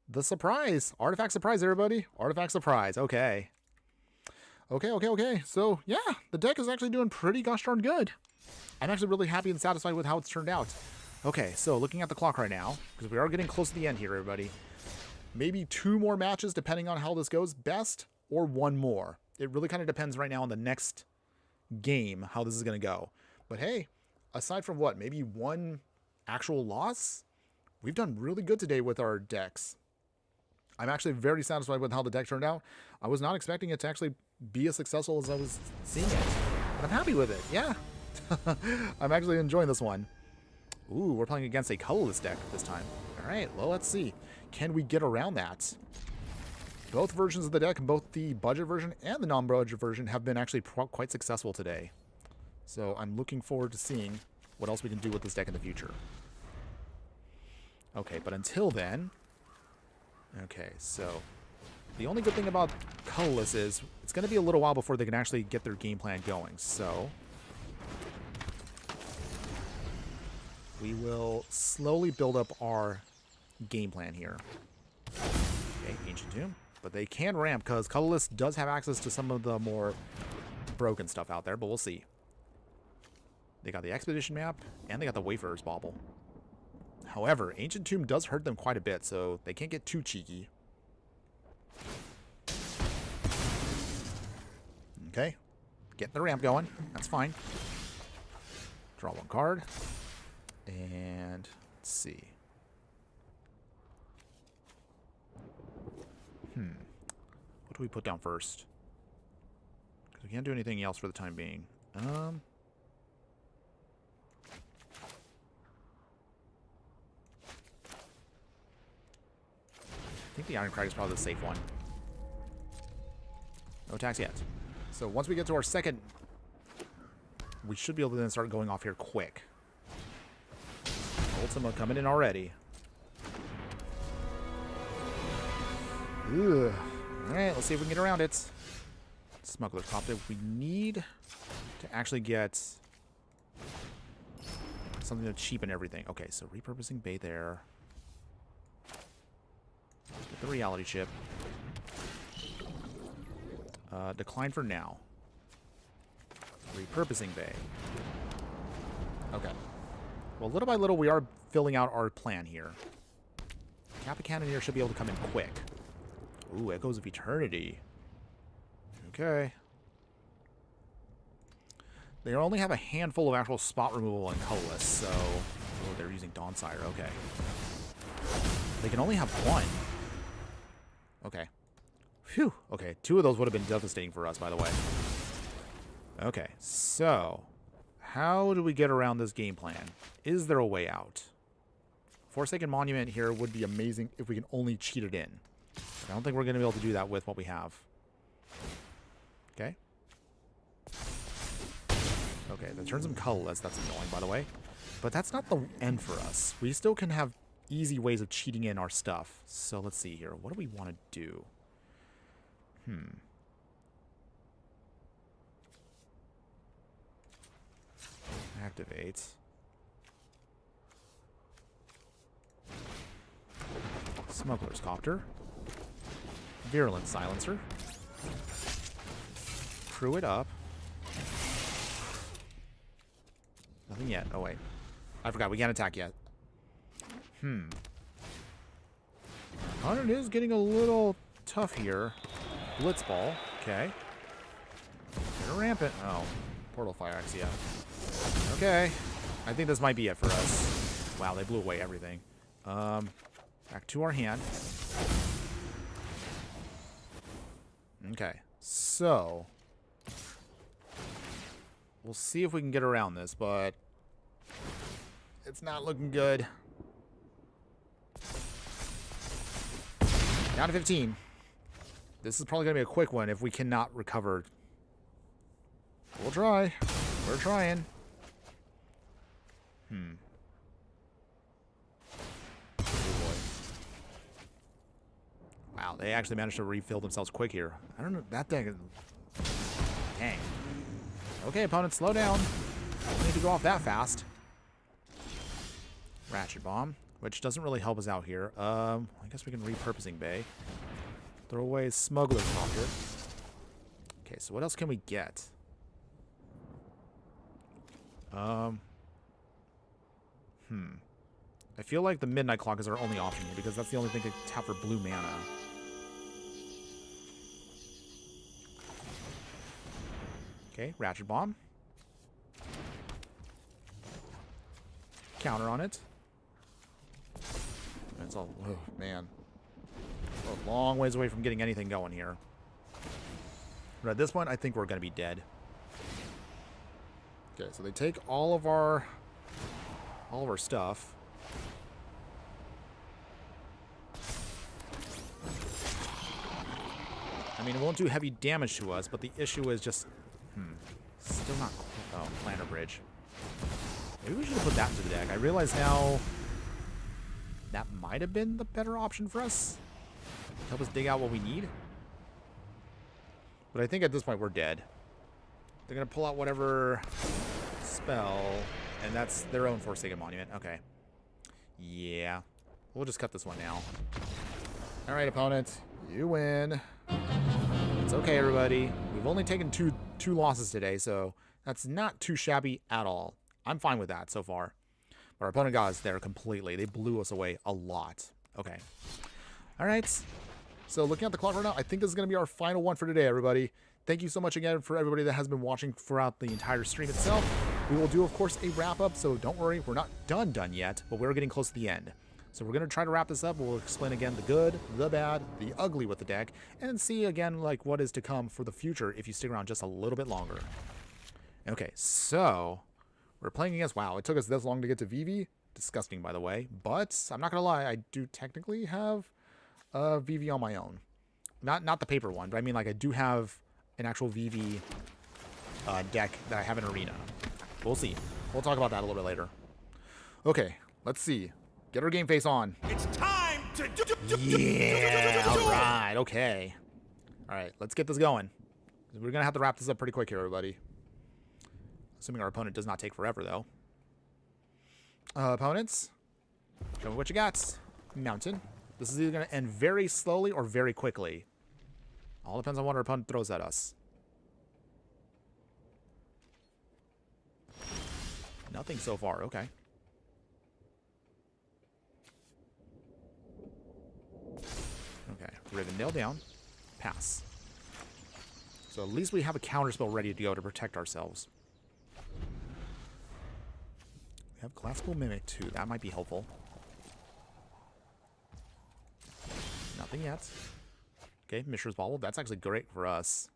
The surprise. Artifact surprise, everybody. Artifact surprise. Okay. Okay. So, yeah, the deck is actually doing pretty gosh darn good. I'm actually really happy and satisfied with how it's turned out. Okay, so looking at the clock right now, because we are getting close to the end here, everybody. Maybe 2 more matches, depending on how this goes. Best, or 1 more. It really kind of depends right now on the next game, how this is going to go. But hey, aside from what, maybe 1 actual loss, we've done really good today with our decks. I'm actually very satisfied with how the deck turned out. I was not expecting it to actually be as successful as I was seeing it. But I'm happy with it, yeah. I'm actually enjoying this one. Ooh, we're playing against a colorless deck this time. All right, well, let's see. Can we get around that? Both versions of the deck, both the budget version and the non-budget version, have been actually quite successful today. So I'm looking forward to seeing what else we can do with this deck in the future. Okay, but until then... Okay, so the only good thing about colorless is it's going to be a little while before they can actually get their game plan going. So we will slowly build up our game plan here. Okay, Ancient Tomb. But they can ramp because colorless does have access to some of the more broken stuff out there, but we'll see. They got the Expedition map and they got the Wayfarer's Bauble. However, Ancient Tomb does hurt them quite a bit, so they can't get too cheeky. Okay. Get the ramp going. That's fine. Draw one card. And let's see. What do we put down first? Because we can't do anything else for the time being. I think the Iron Crag is probably the safe one. No attacks yet. So once we get to our second, we should be able to then start going off here quick. Ultima coming in already. Ugh. Alright, let's see if we can get around it. Smuggler's Copter. We need to actually get something to cheapen everything. Okay, so repurposing Bay there. Get the reality chip. Decline for now. Repurposing Bay. Okay. Well, little by little, we are filling out our plan here. Kappa Cannoneer should be able to come in quick. Ooh, Echoes of Eternity. Okay. They only have a handful of actual spot removal and colorless, so... Oh, they're using Dawnsire. Okay. They can only have one. Okay. Phew. Okay, 2 of those would have been devastating for us, by the way. Okay, so... How do we get around this game plan? Is there a way out? Forsaken Monument here would be amazing if we can only cheat it in. I don't think we're going to be able to do that with what we have. Okay. Okay, that turns them colorless. That's annoying, by the way. But that's not the end for us. We still can have easy ways of cheating in our stuff. So let's see here. What do we want to do? Activate. Smuggler's Copter. Virulent Silencer. Crew it up. Nothing yet. Oh, wait. I forgot. We can't attack yet. Opponent is getting a little tough here. Blitzball. Okay. Get a rampant. Oh. Portal Fire Axe, yeah. Okay. I think this might be it for us. Wow, they blew away everything. Back to our hand. Okay. So... We'll see if we can get around this, but... It's not looking good. Down to 15. This is probably going to be a quick one if we cannot recover. We'll try. We're trying. Oh boy. Wow, they actually managed to refill themselves quick here. I don't know. That thing... Dang. Okay, opponent, slow down. Don't need to go off that fast. Ratchet Bomb, which doesn't really help us out here. I guess we can repurposing Bay. Throw away Smuggler's Copter. Okay, so what else can we get? I feel like the Midnight Clock is our only option here because that's the only thing to tap for blue mana. Okay, Ratchet Bomb. Counter on it. It's all, oh man. We're a long ways away from getting anything going here. But at this point, I think we're going to be dead. Okay, so they take all of our stuff. I mean, it won't do heavy damage to us, but the issue is just... Still not... Oh, Planter Bridge. Maybe we should have put that into the deck. I realize now that might have been the better option for us. Help us dig out what we need. But I think at this point we're dead. They're going to pull out whatever spell, and that's their own Forsaken Monument. Okay. Yeah. We'll just cut this one now. All right, opponent. You win. It's okay, everybody. We've only taken two losses today, so that's not too shabby at all. I'm fine with that so far. But our opponent got us there completely. They blew us away a lot. Okay. All right. So looking at the clock right now, I think this is going to be our final one for today, everybody. Thank you so much again for everybody that has been watching throughout the entire stream itself. We will do, of course, a wrap-up, so don't worry. We're not done yet, but we're getting close to the end. So we're going to try to wrap this up. We'll explain again the good, the bad, the ugly with the deck, and see again like what is to come for the future if you stick around just a little bit longer. Okay, so we're playing against... Wow, it took us this long to get to Vivi. Disgusting, by the way. But I'm not going to lie, I do technically have Vivi on my own. Not the paper one, but I mean like I do have an actual Vivi deck that I have in Arena. We'll see. We'll talk about that a little bit later. Okay, let's see. Get our game face on. It's time to Yeah, all right, okay. All right, let's get this going. We're going to have to wrap this up pretty quick here, everybody. Assuming our opponent does not take forever, though. Opponents, show me what you got. Mountain. This is either going to end very slowly or very quickly. All depends on what our opponent throws at us. Nothing so far. Okay. Okay. Rivendell down. Pass. So at least we have a counterspell ready to go to protect ourselves. We have Classical Mimic too. That might be helpful. Nothing yet. Okay, Mishra's Bauble. That's actually great for us.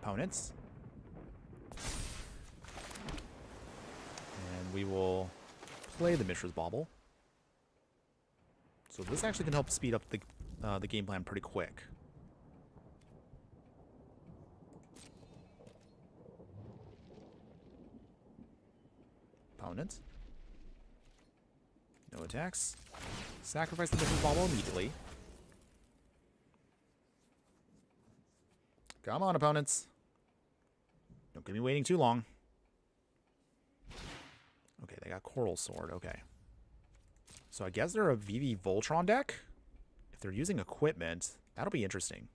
Opponents. And we will play the Mishra's Bauble. So this actually can help speed up the game plan pretty quick. Opponent. No attacks. Sacrifice the Mishra's Bauble immediately. Come on, opponents. Don't keep me waiting too long. Okay, they got Coral Sword. Okay. So I guess they're a VV Voltron deck? If they're using equipment, that'll be interesting.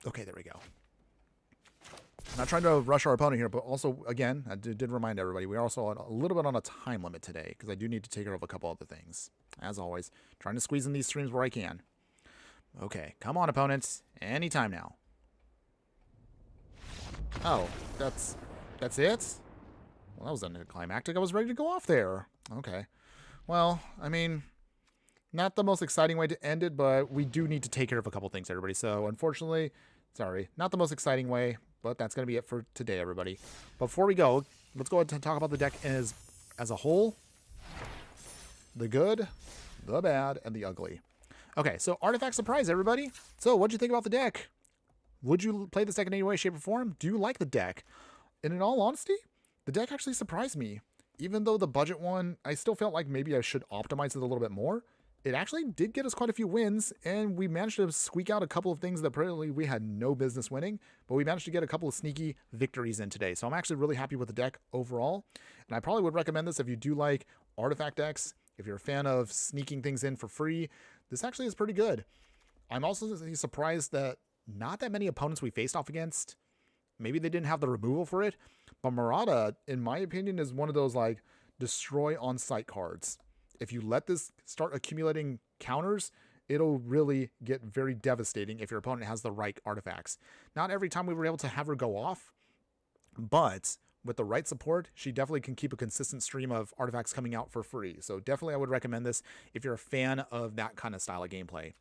Okay, there we go. Not trying to rush our opponent here, but also, again, I did remind everybody, we are also a little bit on a time limit today, because I do need to take care of a couple other things. As always, trying to squeeze in these streams where I can. Okay, come on, opponents. Anytime now. Oh, that's it? Well, that was anticlimactic. I was ready to go off there. Okay. Well, I mean, not the most exciting way to end it, but we do need to take care of a couple things, everybody. So, unfortunately, sorry, not the most exciting way. But that's going to be it for today, everybody. Before we go, let's go ahead and talk about the deck as a whole. The good, the bad, and the ugly. Okay, so Artifact Surprise, everybody. So what'd you think about the deck? Would you play this deck in any way, shape, or form? Do you like the deck? And in all honesty, the deck actually surprised me. Even though the budget one, I still felt like maybe I should optimize it a little bit more. It actually did get us quite a few wins, and we managed to squeak out a couple of things that probably we had no business winning, but we managed to get a couple of sneaky victories in today. So I'm actually really happy with the deck overall, and I probably would recommend this if you do like artifact decks, if you're a fan of sneaking things in for free. This actually is pretty good. I'm also surprised that not that many opponents we faced off against, maybe they didn't have the removal for it, but Merata, in my opinion, is one of those like destroy on sight cards. If you let this start accumulating counters, it'll really get very devastating if your opponent has the right artifacts. Not every time we were able to have her go off, but with the right support, she definitely can keep a consistent stream of artifacts coming out for free. So definitely I would recommend this if you're a fan of that kind of style of gameplay.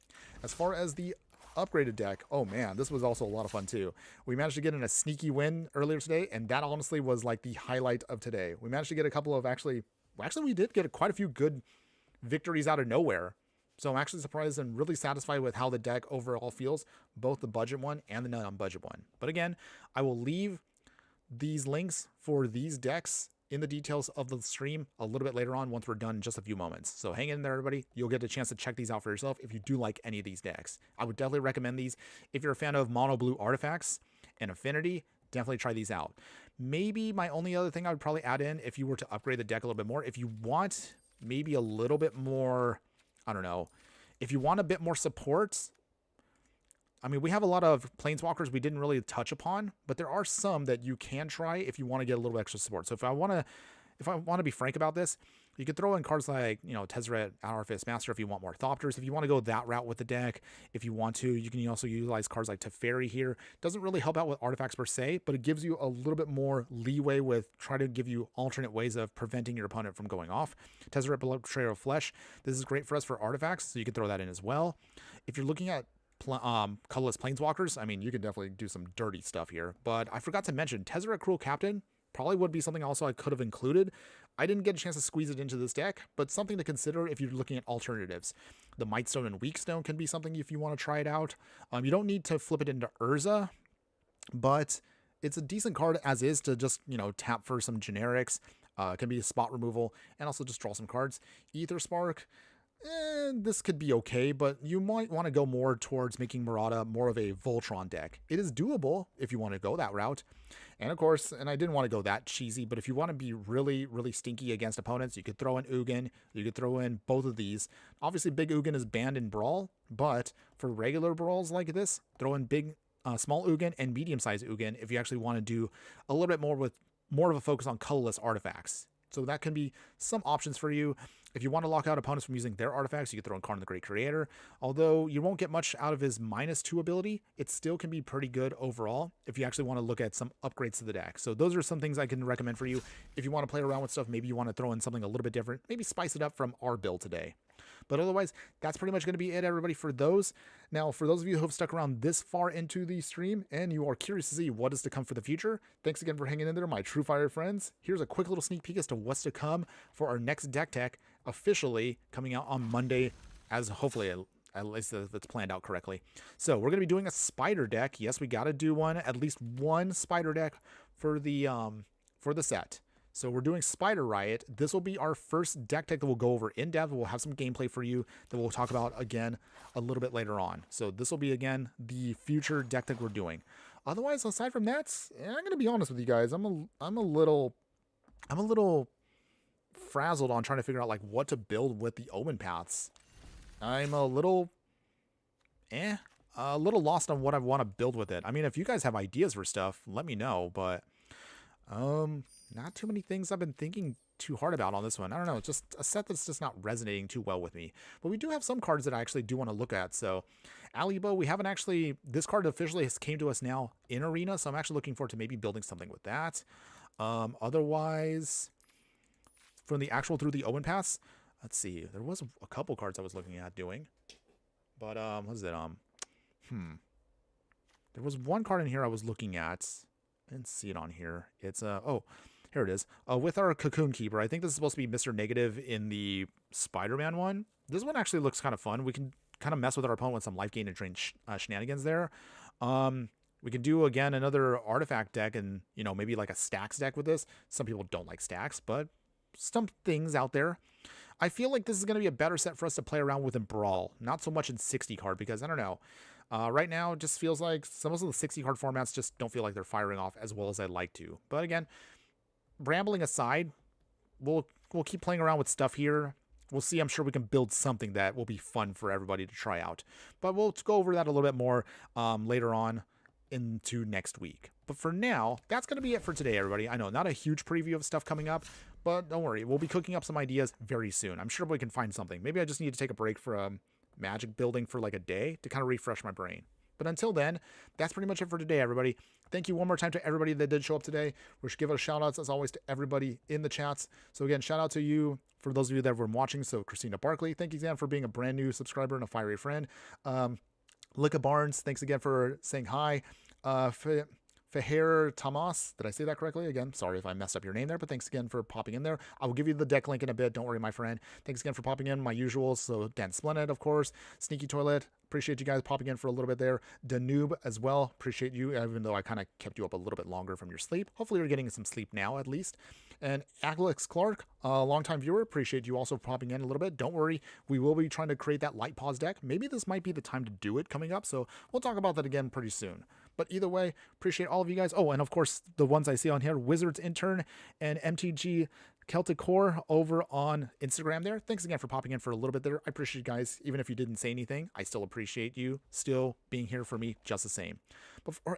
As far as the upgraded deck, oh man, this was also a lot of fun too. We managed to get in a sneaky win earlier today, and that honestly was like the highlight of today. We managed to get a couple of actually we did get quite a few good victories out of nowhere. So I'm actually surprised and really satisfied with how the deck overall feels, both the budget one and the non-budget one. But again, I will leave these links for these decks in the details of the stream a little bit later on once we're done in just a few moments. So hang in there, everybody. You'll get a chance to check these out for yourself if you do like any of these decks. I would definitely recommend these. If you're a fan of mono blue artifacts and affinity, definitely try these out. Maybe my only other thing I would probably add in, if you were to upgrade the deck a little bit more, if you want maybe a little bit more, I don't know, if you want a bit more support, I mean, we have a lot of planeswalkers we didn't really touch upon, but there are some that you can try if you want to get a little extra support. So if I want to be frank about this, you could throw in cards like, Tezzeret, Artifice Master if you want more Thopters. If you want to go that route with the deck, if you want to, you can also utilize cards like Teferi here. Doesn't really help out with artifacts per se, but it gives you a little bit more leeway with try to give you alternate ways of preventing your opponent from going off. Tezzeret, Betrayer of Flesh. This is great for us for artifacts, so you can throw that in as well. If you're looking at colorless planeswalkers, I mean, you can definitely do some dirty stuff here. But I forgot to mention, Tezzeret Cruel Captain probably would be something also I could have included. I didn't get a chance to squeeze it into this deck, but something to consider if you're looking at alternatives. The Mightstone and Weakstone can be something if you want to try it out. You don't need to flip it into Urza, but it's a decent card as is to just, tap for some generics. It can be a spot removal and also just draw some cards. Ether Spark, this could be okay, but you might want to go more towards making Merata more of a Voltron deck. It is doable if you want to go that route. And of course, and I didn't want to go that cheesy, but if you want to be really, really stinky against opponents, you could throw in Ugin. You could throw in both of these. Obviously, Big Ugin is banned in Brawl, but for regular Brawls like this, throw in small Ugin and medium-sized Ugin if you actually want to do a little bit more with more of a focus on colorless artifacts. So that can be some options for you. If you want to lock out opponents from using their artifacts, you can throw in Karn the Great Creator. Although you won't get much out of his -2 ability, it still can be pretty good overall if you actually want to look at some upgrades to the deck. So those are some things I can recommend for you. If you want to play around with stuff, maybe you want to throw in something a little bit different, maybe spice it up from our build today. But otherwise, that's pretty much going to be it, everybody, for those. Now, for those of you who have stuck around this far into the stream and you are curious to see what is to come for the future, thanks again for hanging in there, my true fire friends. Here's a quick little sneak peek as to what's to come for our next deck tech, officially coming out on Monday, as hopefully at least if it's planned out correctly. So we're going to be doing a spider deck. Yes, we got to do at least one spider deck for the set. So we're doing Spider Riot. This will be our first deck tech that we'll go over in depth. We'll have some gameplay for you that we'll talk about again a little bit later on. So this will be again the future deck tech we're doing. Otherwise, aside from that, I'm going to be honest with you guys. I'm a little frazzled on trying to figure out like what to build with the Omenpaths. I'm a little lost on what I want to build with it. I mean, if you guys have ideas for stuff, let me know, but not too many things I've been thinking too hard about on this one. I don't know, it's just a set that's just not resonating too well with me. But we do have some cards that I actually do want to look at. So Alibo, we haven't actually, this card officially has came to us now in Arena, so I'm actually looking forward to maybe building something with that. Otherwise, from the actual through the Omenpaths, let's see, there was a couple cards I was looking at doing. But what is it? There was one card in here I was looking at. I didn't see it on here. It's here it is. With our Cocoon Keeper. I think this is supposed to be Mr. Negative in the Spider-Man one. This one actually looks kind of fun. We can kind of mess with our opponent with some life gain and drain shenanigans there. We can do, again, another artifact deck and, maybe like a stacks deck with this. Some people don't like stacks, but some things out there. I feel like this is going to be a better set for us to play around with in Brawl. Not so much in 60 card because, I don't know. Right now, it just feels like some of the 60 card formats just don't feel like they're firing off as well as I'd like to. But again, rambling aside, we'll keep playing around with stuff here. We'll see. I'm sure we can build something that will be fun for everybody to try out. But we'll go over that a little bit more later on into next week. But for now, that's going to be it for today, everybody. I know, not a huge preview of stuff coming up, but don't worry. We'll be cooking up some ideas very soon. I'm sure we can find something. Maybe I just need to take a break for Magic building for like a day to kind of refresh my brain. But until then, that's pretty much it for today, everybody. Thank you one more time to everybody that did show up today. We should give out shout outs as always to everybody in the chats. So again, shout out to you for those of you that were watching. So Christina Barkley, thank you again for being a brand new subscriber and a fiery friend. Licka Barnes, thanks again for saying hi. Feher Tamas, did I say that correctly? Again, sorry if I messed up your name there, but thanks again for popping in there. I will give you the deck link in a bit. Don't worry, my friend. Thanks again for popping in. My usuals. So Dan Splendid, of course. Sneaky Toilet. Appreciate you guys popping in for a little bit there. Danube as well. Appreciate you, even though I kind of kept you up a little bit longer from your sleep. Hopefully you're getting some sleep now at least. And Alex Clark, a longtime viewer. Appreciate you also popping in a little bit. Don't worry. We will be trying to create that Light Pause deck. Maybe this might be the time to do it coming up. So we'll talk about that again pretty soon. But either way, appreciate all of you guys. Oh, and of course, the ones I see on here, Wizards Intern and MTG Celtic Core over on Instagram there. Thanks again for popping in for a little bit there. I appreciate you guys. Even if you didn't say anything, I still appreciate you still being here for me just the same.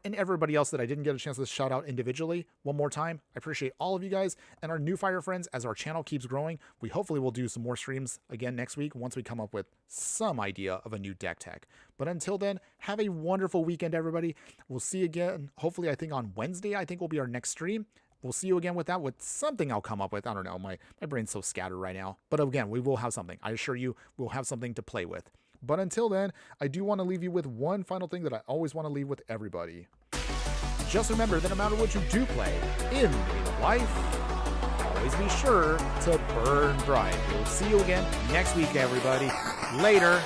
And everybody else that I didn't get a chance to shout out individually, one more time, I appreciate all of you guys and our new fire friends as our channel keeps growing. We hopefully will do some more streams again next week once we come up with some idea of a new deck tech. But until then, have a wonderful weekend, everybody. We'll see you again. Hopefully, I think on Wednesday, I think will be our next stream. We'll see you again with that, with something I'll come up with. I don't know. My brain's so scattered right now. But again, we will have something. I assure you, we'll have something to play with. But until then, I do want to leave you with one final thing that I always want to leave with everybody. Just remember that no matter what you do play in the game of life, always be sure to burn bright. We'll see you again next week, everybody. Later.